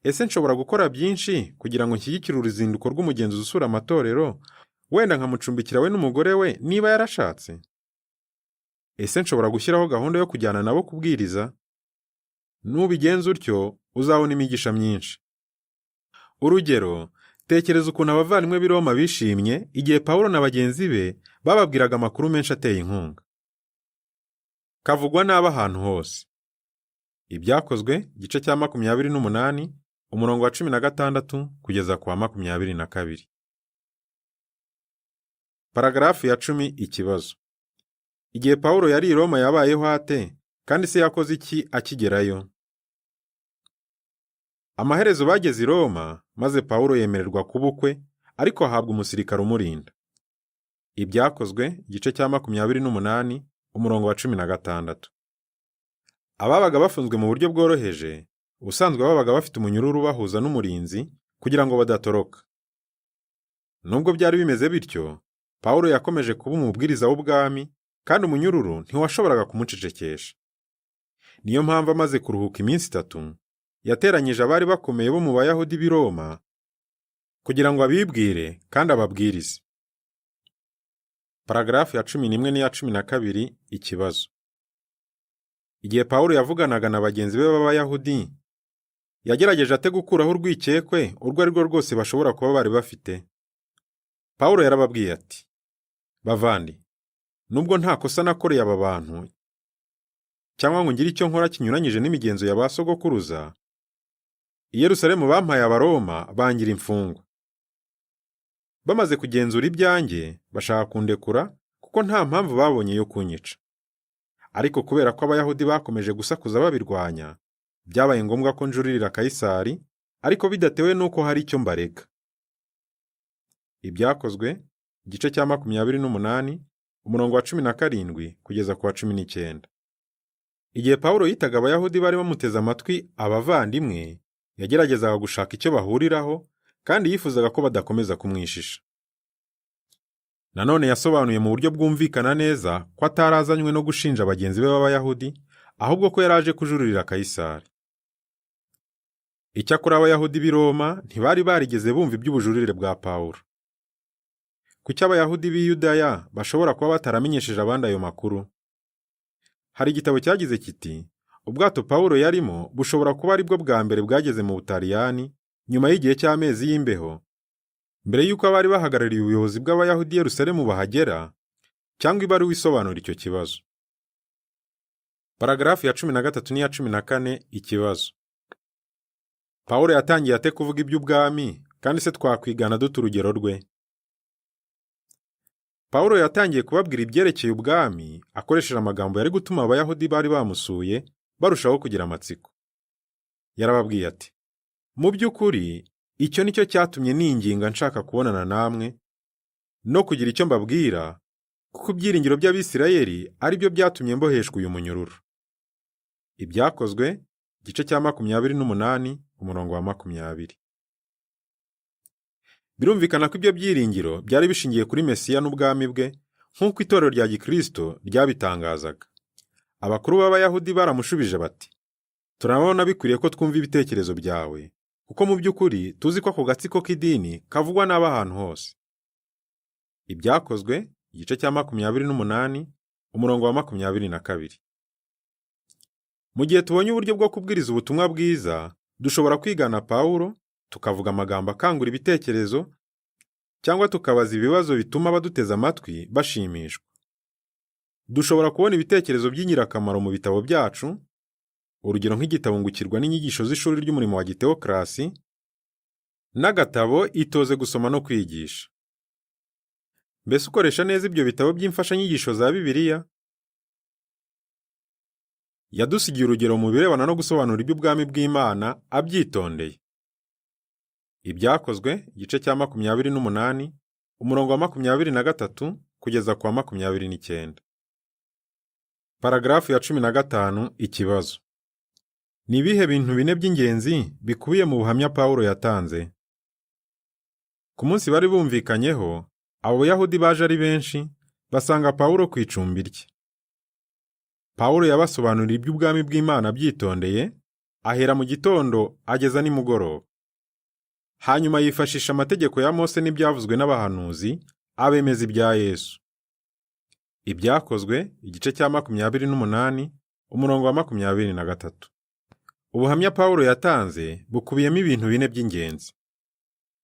Speaker 18: ese nshobora gukora byinshi kugira ngo nshyigikire uruzinduko rw'umugenzuzi usura amatorero, wenda nkamucumbikira we n'umugore we niba yarashatse? Ese nshobora gushyiraho gahunda yo kujyana nabo kubwiriza? Nubigenza utyo uzabona imigisha myinshi. Urugero, tekereza ukuntu abavandimwe b'i Roma bishimye igihe Pawulo na bagenzi be bababwiraga amakuru menshi ateye inkunga. Kavugwa n'aba ahantu hose. Ibyakozwe igice cya 28 umurongo wa 16 kugeza ku wa 22. Paragarafu ya 10. Ikibazo. Igihe Pawulo yari i Roma yabayeho ate kandi se yakoze iki akigerayo? Amaherezo bageze i Roma maze Pawulo yemererwa kuba ukwe, ariko ahabwa umusirikare umurinda. Ibyakozwe igice cya 28 umurongo wa 16. Ababaga bafunzwe mu buryo bworoheje, ubusanzwe babaga bafite umunyururu bahuza n'umurinzi kugira ngo badatoroka. Nubwo byari bimeze bityo, Pawulo yakomeje kuba umubwiriza w'ubwami kandi umunyururu ntiwashoboraga kumucecekesha. Niyo mpamvu amaze kuruhuka iminsi 3, yateranyije abari bakomeye bo mu Bayahudi b'i Roma kugira ngo abibwire kandi ababwirize. Paragarafu ya 11 n'iya 12. Ikibazo. Igihe Pawulo yavuganaga na bagenzi be b'Abayahudi, yagerageje ate gukuraho urwikekwe urwo ari rwo rwose bashobora kuba bari bafite? Pawulo yarababwiye ati, bavandi, nubwo nta kosa nakoreye aba bantu cyangwa ngo ngire icyo nkora kinyuranyije n'imigenzo ya ba sogokuruza, i Yerusalemu bampaye Abaroma bangira imfungwa. Bamaze kugenzura ibyanjye bashaka kundekura kuko nta mpamvu babonye yo kunyica. Ariko kubera ko Abayahudi bakomeje gusakuza babirwanya, byabaye ngombwa ko njuririra Kayisari, ariko bidatewe nuko hari icyo mbarega. Ibyakozwe igice cya 28 umurongo wa 17 kugeza ku wa 19. Igihe Pawulo yitaga Abayahudi bari bamuteze amatwi abavandimwe, yageragezaga gushaka icyo bahuriraho kandi yifuzaga ko badakomeza kumwishisha. Nanone yasobanuye mu buryo bwumvikana neza ko atarazanywe no gushinja bagenzi be b'Abayahudi, ahubwo ko yaraje kujuririra Kayisari. Icyakora Abayahudi b'i Roma ntibari barigeze bumva iby'ubujurire bwa Pawulo. Kuki Abayahudi b'i Yudaya bashobora kuba bataramenyesheje abandi ayo makuru? Hari igitabo cyagize kiti, ubwato Pawulo yarimo bushobora kuba ari bwo bwa mbere bwageze mu Butaliyani nyuma y'igihe cy'amezi y'imbeho, mbere y'uko abari bahagarariye ubuyobozi bw'Abayahudi Yerusalemu bahagera, cyangwa ibaruwa isobanura icyo kibazo. Paragarafu ya 13 n'iya 14. Ikibazo. Pawulo yatangiye ate kuvuga iby'ubwami kandi se twakwigana dute urugero rwe? Pawulo yatangiye kubabwira ibyerekeye ubwami akoresheje amagambo yari gutuma Abayahudi bari bamusuye barushaho kugira amatsiko. Yarababwiye ati, mu by'ukuri icyo nicyo cyatumye ninginga nshaka kubonana namwe no kugira icyo mbabwira, kuko ibyiringiro by'Abisirayeli ari byo byatumye mboheshwa uyu munyururu. Ibyakozwe igice cya 28 umurongo wa 20. Birumvikana ko ibyo byiringiro byari bishingiye kuri Mesiya n'ubwami bwe, nk'uko itorero rya Gikristo ryabitangazaga. Abakuru b'Abayahudi baramushubije bati, turabona bikwiriye ko twumva ibitekerezo byawe, kuko mu by'ukuri tuzi ko ako gatsiko k'idini kavugwa n'aba ahantu hose. Ibyakozwe igice cya 28 umurongo wa 22. Mu gihe tubonye uburyo bwo kubwiriza ubutumwa bwiza, dushobora kwigana Pawulo, tukavuga amagambo akangura ibitekerezo, cyangwa tukabaza ibibazo bituma abaduteze amatwi bashimishwa. Dushobora kubona ibitekerezo by'ingirakamaro mu bitabo byacu, urugero nk'igitabo ngukirwa n'inyigisho z'ishuri ry'umurimo wa giteokrasi, n'agatabo itoze gusoma no kwigisha. Mbese ukoresha neza ibyo bitabo by'imfashanyigisho za Bibiliya? Yadusigiye urugero mu birebana no gusobanura iby'ubwami bw'Imana abyitondeye. Ibyakozwe igice cya 28 umurongo wa 23 kugeza ku wa 29. Paragrafu ya 15 ikibazo. Ni ibihe bintu bine by'ingenzi bikubiye mu buhamya Pawulo yatanze? Ku munsi bari bumvikanyeho, abo Bayahudi baje ari benshi basanga Pawulo ku icumbi rye. Pawulo yabasobanurira iby'ubwami bw'Imana byitondeye, ahera mu gitondo ageza nimugoroba. Hanyuma yifashisha amategeko ya Mose n'ibyavuzwe n'abahanuzi, abemeza ibya Yesu. Ibyakozwe igice cya 28 umurongo wa 23. Ubuhamya Pawulo yatanze bukubiyemo ibintu bine by'ingenzi.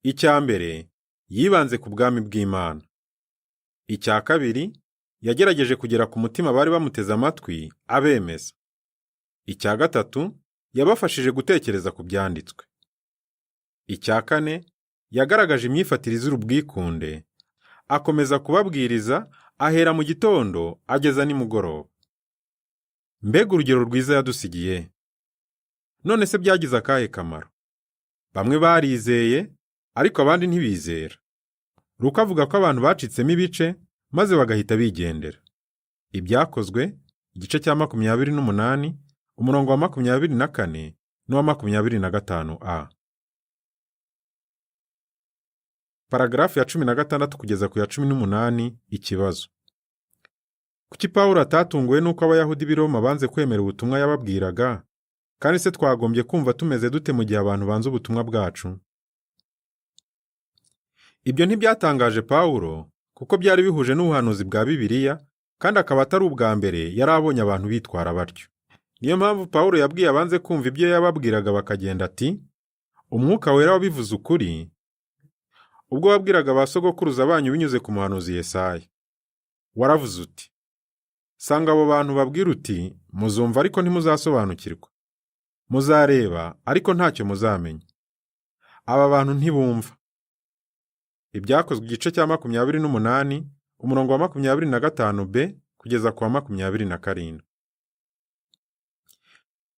Speaker 18: Icya mbere, yibanze ku bwami bw'Imana. Icya kabiri, yagerageje kugera ku mutima bari bamuteze amatwi, abemeza. Icya gatatu, yabafashije gutekereza ku byanditswe. Icya kane, yagaragaje imyifatire izira ubwikunde, akomeza kubabwiriza, ahera mu gitondo ageza nimugoroba. Mbega urugero rwiza yadusigiye! None se byagize akahe kamaro? Bamwe barizeye, ariko abandi ntibizera. Luka avuga ko abantu bacitsemo ibice, maze bagahita bigendera. Ibyakozwe igice cya 28 umurongo wa 24 n'uwa 25a. Paragrafu ya 16 kugeza ku ya 18 ikibazo. Kuki Pawulo atatunguwe nuko Abayahudi b'i Roma banze kwemera ubutumwa yababwiraga, kandi se twagombye kumva tumeze dute mu gihe abantu banze ubutumwa bwacu? Ibyo ntibyatangaje Pawulo, kuko byari bihuje n'ubuhanuzi bwa Bibiliya, kandi akaba atari ubwa mbere yari abonye abantu bitwara batyo. Niyo mpamvu Pawulo yabwiye abanze kumva ibyo yababwiraga bakagenda ati, Umwuka Wera wabivuze ukuri, ubwo wabwiraga ba sogokuruza banyu binyuze ku muhanuzi Yesaya. Waravuze uti, sanga abo bantu babwira uti, muzumva ariko ntimuzasobanukirwa. Muzareba ariko ntacyo muzamenya. Aba bantu ntibumva. Ibyakozwe igice cya 28 umurongo wa 25b kugeza ku wa 27.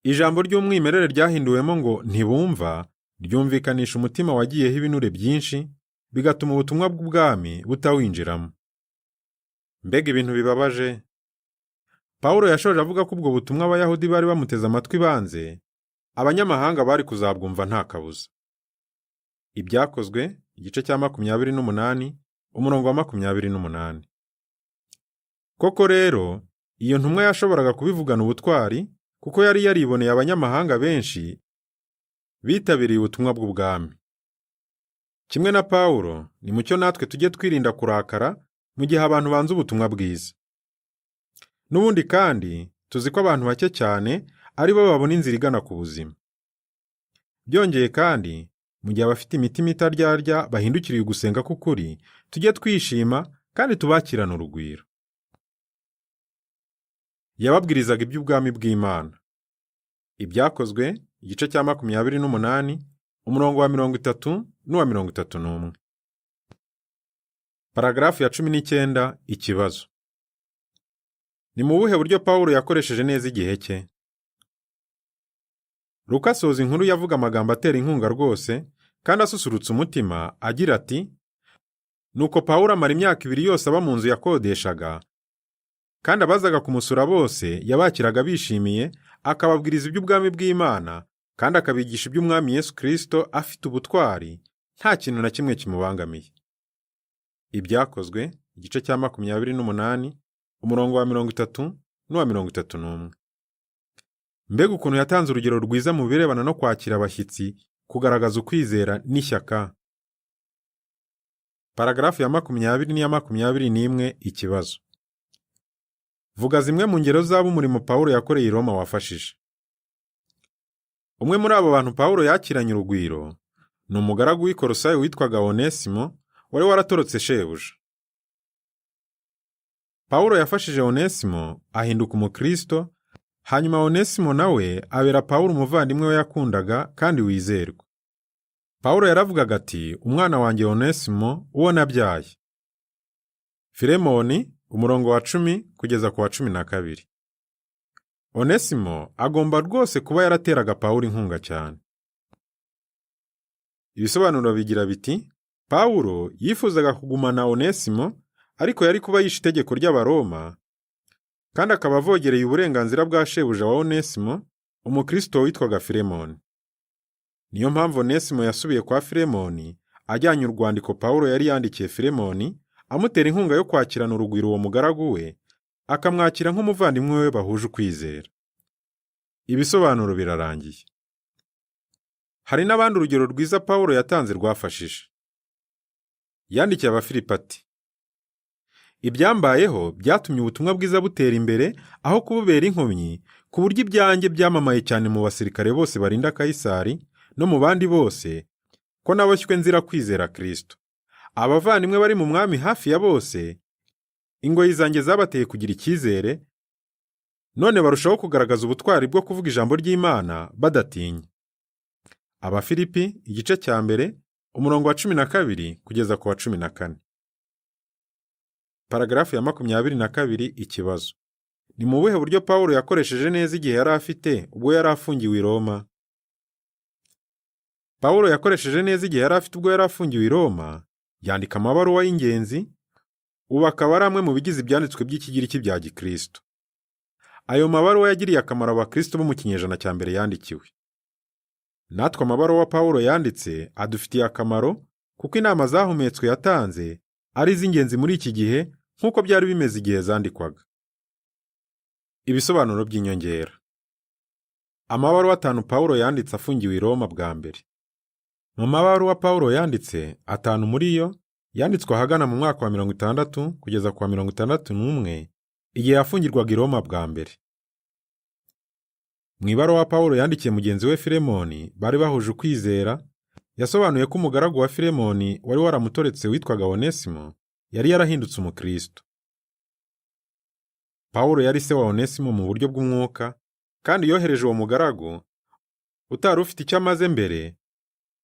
Speaker 18: Ijambo ry'umwimerere ryahinduwemo ngo ntibumva ryumvikanisha umutima wagiyeho ibinure byinshi, bigatuma ubutumwa bw'ubwami butawinjiramo. Mbega ibintu bibabaje! Pawulo yashoje avuga ko ubwo butumwa Abayahudi bari bamuteze amatwi banze, abanyamahanga bari kuzabwumva nta kabuza. Ibyakozwe igice cya 28 umurongo wa 28. Koko rero, iyo ntumwa yashoboraga kubivugana ubutwari, kuko yari yariboneye abanyamahanga benshi bitabiriye ubutumwa bw'ubwami. Kimwe na Pawulo, ni mucyo natwe tujye twirinda kurakara mu gihe abantu banze ubutumwa bwiza. N'ubundi kandi, tuzi ko abantu bake cyane ari bo babona inzira igana ku buzima. Byongeye kandi, mu gihe abafite imitima itaryarya bahindukiriye ugusenga k'ukuri, tujye twishima kandi tubakirana urugwiro. Yababwirizaga iby'ubwami bw'Imana. Ibyakozwe igice cya 28 umurongo wa 30 n'uwa 31. Paragrafu ya 19 ikibazo. Ni mu buhe buryo Pawulo yakoresheje neza igihe cye? Luka asoza inkuru yavuga amagambo atera inkunga rwose, kandi asusurutsa umutima, agira ati, nuko Pawulo amara imyaka 2 yose aba mu nzu yakodeshaga, kandi abazaga kumusura bose yabakiraga bishimiye, akababwiriza iby'ubwami bw'Imana, kandi akabigisha iby'Umwami Yesu Kristo afite ubutwari, nta kintu na kimwe kimubangamiye. Ibyakozwe igice cya 28 umurongo wa 30 n'uwa 31. Mbega ukuntu yatanze urugero rwiza mu birebana no kwakira abashyitsi, kugaragaza ukwizera n'ishyaka. Paragarafu ya 20 n'iya 21 ikibazo. Vuga zimwe mu ngero z'ab'umurimo Pawulo yakoreye i Roma wafashije. Umwe muri abo bantu Pawulo yakiranye urugwiro ni umugaragu w'i Kolosayi witwaga Onesimo wari waratorotse shebuja. Pawulo yafashije Onesimo ahinduka umukristo, hanyuma Onesimo nawe abera Pawulo umuvandimwe we yakundaga kandi wizerwa. Pawulo yaravugaga ati, umwana wanjye Onesimo uwo nabyaye. Filemoni umurongo wa 10 kugeza ku wa 12. Onesimo agomba rwose kuba yarateraga Pawulo inkunga cyane. Ibisobanuro bigira biti, Pawulo yifuzaga kugumana Onesimo, ariko yari kuba yishe itegeko ry'Abaroma, kandi akaba avogereye uburenganzira bwa shebuja wa Onesimo, umukristo witwaga Filemoni. Niyo mpamvu Onesimo yasubiye kwa Filemoni, ajyanye urwandiko Pawulo yari yandikiye Filemoni, amutera inkunga yo kwakirana urugwiro uwo mugaragu we, akamwakira nk'umuvandimwe we bahuje ukwizera. Ibisobanuro birarangiye. Hari n'abandi urugero rwiza Pawulo yatanze rwafashije. Yandikiye Abafilipi ati, ibyambayeho byatumye ubutumwa bwiza butera imbere aho kububera inkomyi, ku buryo ibyanjye byamamaye cyane mu basirikare bose barinda Kayisari no mu bandi bose, ko naboshywe nzira kwizera Kristo. Abavandimwe bari mu mwami hafi ya bose, ingoyi zanjye zabateye kugira icyizere, none barushaho kugaragaza ubutwari bwo kuvuga ijambo ry'Imana badatinya. Abafilipi igice cya mbere umurongo wa 12 kugeza ku wa 14. Paragarafu ya 22 ikibazo. Ni mu buhe buryo Pawulo yakoresheje neza igihe yari afite ubwo yari afungiwe i Roma? Pawulo yakoresheje neza igihe yari afite ubwo yari afungiwe i Roma, yandika amabaruwa y'ingenzi, ubu akaba ari amwe mu bigize ibyanditswe by'ikigiriki bya Gikristo. Ayo mabaruwa yagiriye akamaro abakristo bo mu kinyejana cya mbere yandikiwe. Natwe amabaruwa Pawulo yanditse adufitiye akamaro kuko inama zahumetswe yatanze ari iz'ingenzi muri iki gihe nk'uko byari bimeze igihe zandikwaga. Ibisobanuro by'inyongera. Amabaruwa 5 Pawulo yanditse afungiwe i Roma bwa mbere. Mu mabaruwa Pawulo yanditse 5 muri yo yanditswe ahagana mu mwaka wa 60 kugeza ku wa 61 igihe yafungirwaga i Roma bwa mbere. Mu ibaruwa Pawulo yandikiye mugenzi we Filemoni bari bahuje ukwizera, yasobanuye ko umugaragu wa Filemoni wari waramutoretse witwaga Onesimo yari yarahindutse umukristo. Pawulo yari se wa Onesimo mu buryo bw'umwuka, kandi yohereje uwo mugaragu utari ufite icyo amaze mbere,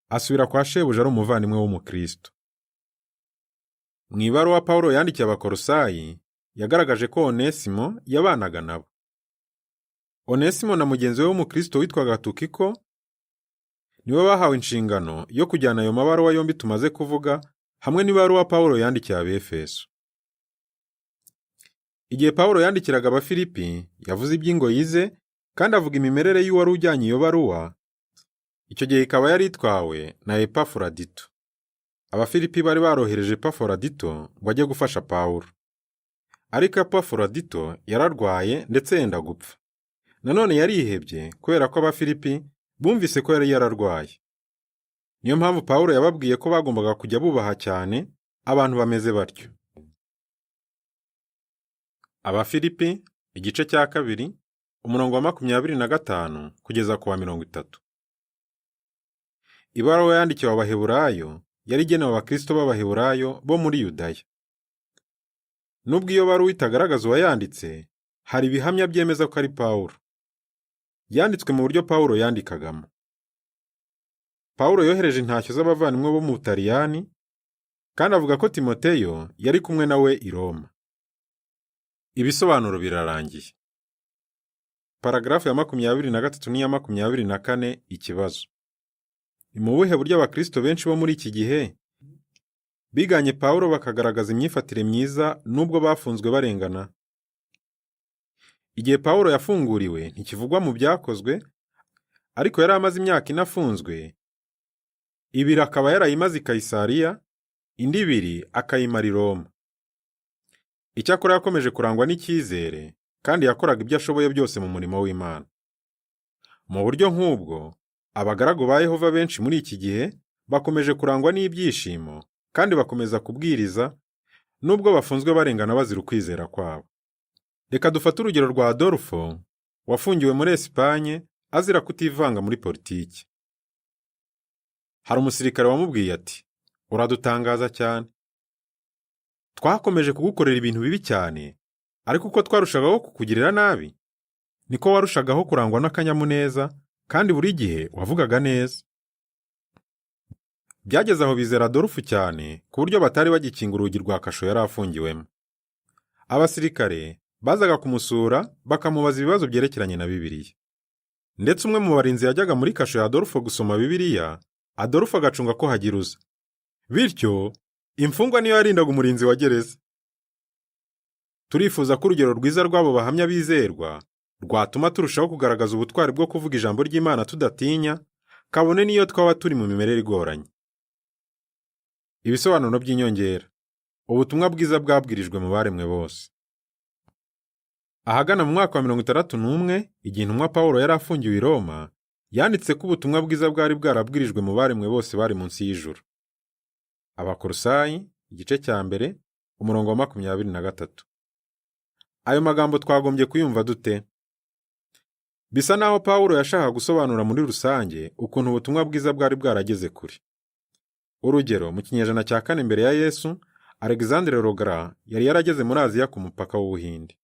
Speaker 18: asubira kwa shebuja ari umuvandimwe w'umukristo. Mu ibaruwa Pawulo yandikiye Abakolosayi yagaragaje ko Onesimo yabanaga nabo. Onesimo na mugenzi we w'umukristo witwaga Tukiko niwe bahawe inshingano yo kujyana ayo mabaruwa yombi tumaze kuvuga, hamwe n'ibaruwa Pawulo yandikiye Abefeso. Igihe Pawulo yandikiraga Abafilipi yavuze iby'ingoyi ze kandi avuga imimerere y'uwari ujyanye iyo baruwa. Icyo gihe ikaba yari itwawe na Epafuradito. Abafilipi bari barohereje Epafuradito ngo ajye gufasha Pawulo. Ariko Epafuradito yararwaye ndetse yenda gupfa. Nanone yarihebye kubera ko Abafilipi bumvise ko yari yararwaye. Niyo mpamvu Pawulo yababwiye ko bagombaga kujya bubaha cyane abantu bameze batyo. Abafilipi igice cya 2 umurongo wa 25 kugeza ku wa 30. Ibaruwa yandikiwe Abaheburayo yari igenewe Abakristo b'Abaheburayo bo muri Yudaya. Nubwo iyo baruwa itagaragaza uwayanditse, hari ibihamya byemeza ko ari Pawulo. Yanditswe mu buryo Pawulo yandikagamo. Pawulo yohereje intashyo z'abavandimwe bo mu Butaliyani, kandi avuga ko Timoteyo yari kumwe nawe i Roma. Ibisobanuro birarangiye. Paragarafu ya 23 n'iya 24 ikibazo. Ni mu buhe buryo Abakristo benshi bo muri iki gihe biganye Pawulo bakagaragaza imyifatire myiza nubwo bafunzwe barengana? Igihe Pawulo yafunguriwe ntikivugwa mu byakozwe, ariko yari amaze imyaka inafunzwe. Ibiri akaba yarayimaze i Kayisariya, indi 2 akayimara i Roma. Icyakora yakomeje kurangwa n'icyizere kandi yakoraga ibyo ashoboye byose mu murimo w'Imana. Mu buryo nk'ubwo, abagaragu ba Yehova benshi muri iki gihe bakomeje kurangwa n'ibyishimo kandi bakomeza kubwiriza nubwo bafunzwe barengana bazira ukwizera kwabo. Reka dufate urugero rwa Adolfo wafungiwe muri Espanye azira kutivanga muri politiki. Hari umusirikare wamubwiye ati, uradutangaza cyane, twakomeje kugukorera ibintu bibi cyane, ariko uko twarushagaho kukugirira nabi niko warushagaho kurangwa n'akanyamuneza, kandi buri gihe wavugaga neza. Byageze aho bizera Adolfo cyane ku buryo batari bagikinga urugi rwa kasho yari afungiwemo. Abasirikare bazaga kumusura bakamubaza ibibazo byerekeranye na Bibiliya, ndetse umwe mu barinzi yajyaga muri kasho ya Adolfo gusoma Bibiliya, Adolfo agacunga ko hagira uza. Bityo imfungwa niyo yarindaga umurinzi wa gereza. Turifuza ko urugero rwiza rw'abo bahamya bizerwa rwatuma turushaho kugaragaza ubutwari bwo kuvuga ijambo ry'Imana tudatinya, kabone niyo twaba turi mu mimerere igoranye. Ibisobanuro by'inyongera. Ubutumwa bwiza bwabwirijwe mu baremwe bose. Ahagana mu mwaka wa 61, igihe intumwa Pawulo yari afungiwe i Roma, yanditse ko ubutumwa bwiza bwari bwarabwirijwe mu baremwe bose bari munsi y'ijuru. Abakolosayi, igice cya mbere, umurongo wa 23. Ayo magambo twagombye kuyumva dute? Bisa naho Pawulo yashakaga gusobanura muri rusange ukuntu ubutumwa bwiza bwari bwarageze kure. Urugero, mu kinyejana cya 4 mbere ya Yesu, Alexandre Rogra yari yarageze muri Aziya ku mupaka w'Ubuhinde.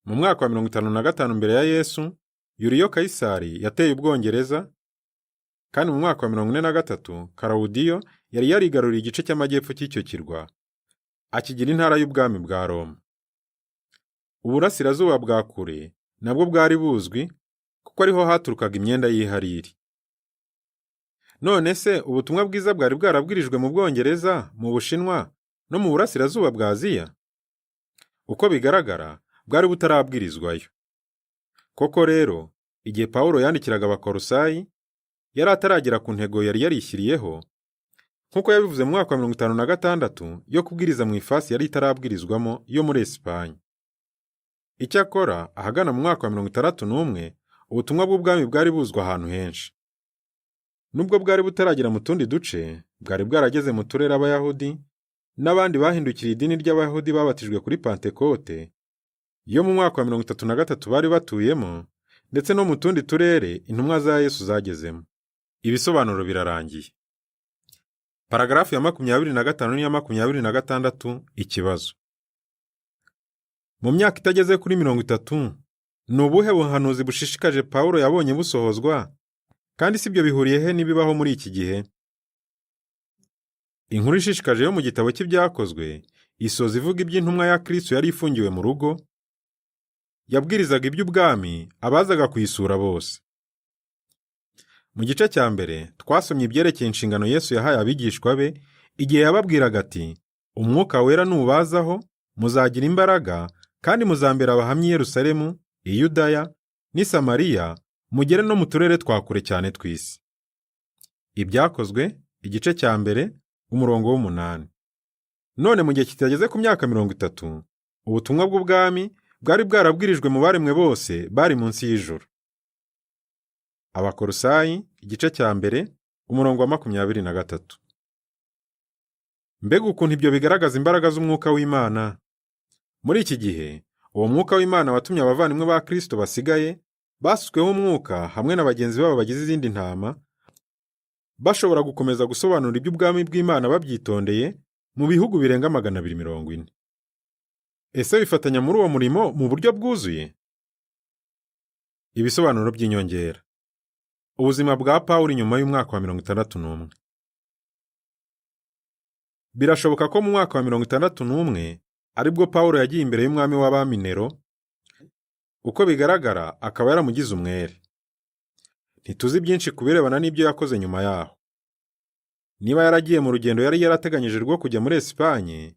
Speaker 18: Mu mwaka wa 55 mbere ya Yesu, Yuriyo Kayisari yateye Ubwongereza, kandi mu mwaka wa 43 Karawudiyo yari yarigaruriye igice cy'amajyepfo cy'icyo kirwa, akigira intara y'ubwami bwa Roma. Uburasirazuba bwa kure nabwo bwari buzwi kuko ariho haturukaga imyenda y'ihariri. None se ubutumwa bwiza bwari bwarabwirijwe mu Bwongereza, mu Bushinwa no mu burasirazuba bwa Aziya? Uko bigaragara bwari butarabwirizwayo. Koko rero, igihe Pawulo yandikiraga Abakolosayi, yari ataragera ku ntego yari yarishyiriyeho, nkuko yabivuze mu mwaka wa 56 yo kubwiriza mu ifasi yari itarabwirizwamo yo muri Espanye. Icyakora ahagana mu mwaka wa 61 ubutumwa bw'ubwami bwari buzwa ahantu henshi. Nubwo bwari butaragera mu tundi duce, bwari bwarageze mu turere Abayahudi n'abandi bahindukiriye idini ry'Abayahudi babatijwe kuri Pentekote yo mu mwaka wa 33 bari batuyemo, ndetse no mu tundi turere intumwa za Yesu zagezemo. Ibisobanuro birarangiye. Paragrafu ya 25 n'iya 26. Ikibazo: mu myaka itageze kuri 30, ni ubuhe buhanuzi bushishikaje Pawulo yabonye busohozwa, kandi si byo bihuriye he n'ibibaho muri iki gihe? Inkuru ishishikaje yo mu gitabo cy'Ibyakozwe isoza ivuga iby'intumwa ya Kristo yari ifungiwe mu rugo, yabwirizaga iby'ubwami abazaga kuyisura bose. Mu gice cya mbere twasomye ibyerekeye inshingano Yesu yahaye abigishwa be igihe yababwiraga ati, umwuka wera nubazaho muzagira imbaraga, kandi muzambera abahamya i Yerusalemu, i Yudaya n'i Samariya, mugere no mu turere twa kure cyane tw'isi. Ibyakozwe igice cya mbere umurongo w'8. None mu gihe kitageze ku myaka 30, ubutumwa bw'ubwami bwari bwarabwirijwe mu baremwe bose bari munsi y'ijuru. Abakolosayi igice cya mbere umurongo wa 23. Mbega ukuntu ibyo bigaragaza imbaraga z'umwuka w'Imana! Muri iki gihe uwo mwuka w'Imana watumye abavandimwe ba Kristo basigaye basutsweho umwuka hamwe na bagenzi babo bagize izindi ntama, bashobora gukomeza gusobanura iby'ubwami bw'Imana babyitondeye mu bihugu birenga 240. Ese bifatanya muri uwo murimo mu buryo bwuzuye? Ibisobanuro by'inyongera. Ubuzima bwa Pawulo nyuma y'umwaka wa 61. Birashoboka ko mu mwaka wa 61 aribwo Pawulo yagiye imbere y'umwami w'abami Nero, uko bigaragara akaba yaramugize umwere. Ntituzi byinshi kubirebana n'ibyo yakoze nyuma yaho. Niba yaragiye mu rugendo yari yarateganyije rwo kujya muri Espanye,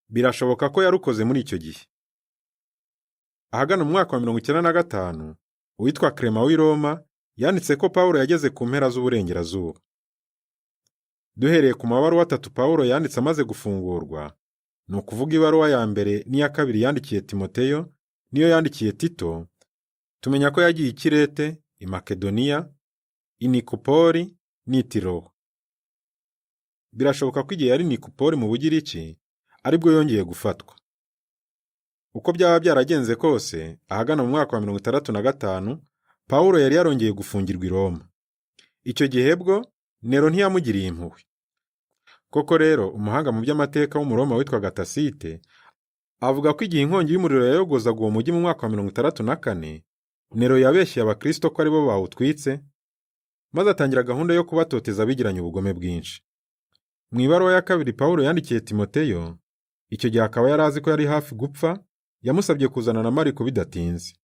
Speaker 18: birashoboka ko yarukoze muri icyo gihe. Ahagana mu mwaka wa 95, uwitwa Clement w'i Roma yanditse ko Pawulo yageze ku mpera z'uburengerazuba. Duhereye ku mabaruwa 3 Pawulo yanditse amaze gufungurwa, ni ukuvuga ibaruwa ya mbere n'iya kabiri yandikiye Timoteyo niyo yandikiye Tito, tumenya ko yagiye i Kirete, i Makedoniya, i Nikopoli n'i Tiro. birashoboka ko igihe yari Nikupoli mu Bugiriki aribwo yongeye gufatwa. Uko byaba byaragenze kose, ahagana mu mwaka wa 65 Pawulo yari yarongeye gufungirwa i Roma. Icyo gihe bwo Nero ntiyamugiriye impuhwe. Koko rero umuhanga mu by'amateka w'Umuroma witwaga Tasite avuga ko igihe inkongi y'umuriro yayogozaga uwo mujyi mu mwaka wa 64, Nero yabeshye abakristo ko aribo bawutwitse, maze atangira gahunda yo kubatoteza bigiranye ubugome bwinshi. Mu ibaruwa ya kabiri Pawulo yandikiye Timoteyo, icyo gihe akaba yari azi ko yari hafi gupfa, yamusabye kuzana na Mariko bidatinze.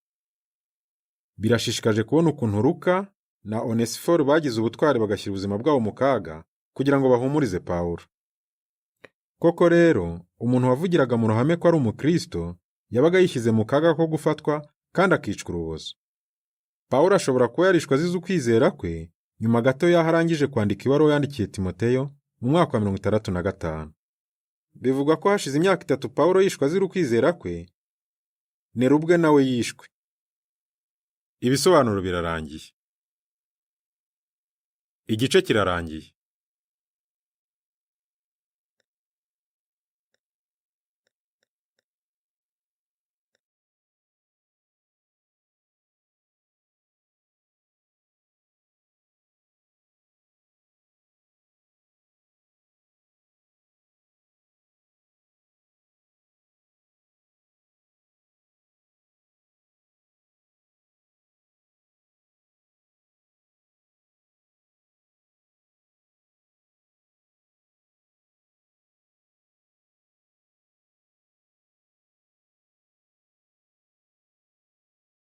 Speaker 18: Birashishikaje kubona ukuntu Luka na Onesiforo bagize ubutwari bagashyira ubuzima bwabo mu kaga kugira ngo bahumurize Pawulo. Koko rero, umuntu wavugiraga mu ruhame ko ari umukristo yabaga yishyize mu kaga ko gufatwa kandi akicwa urubozo. Pawulo ashobora kuba yarishwe azize ukwizera kwe nyuma gato y'aho arangije kwandika ibaruwa yandikiye Timoteyo mu mwaka wa 65. Bivugwa ko hashize imyaka 3 Pawulo yishwe azira ukwizera kwe, Nero ubwe nawe yishwe. Ibisobanuro birarangiye. Igice kirarangiye.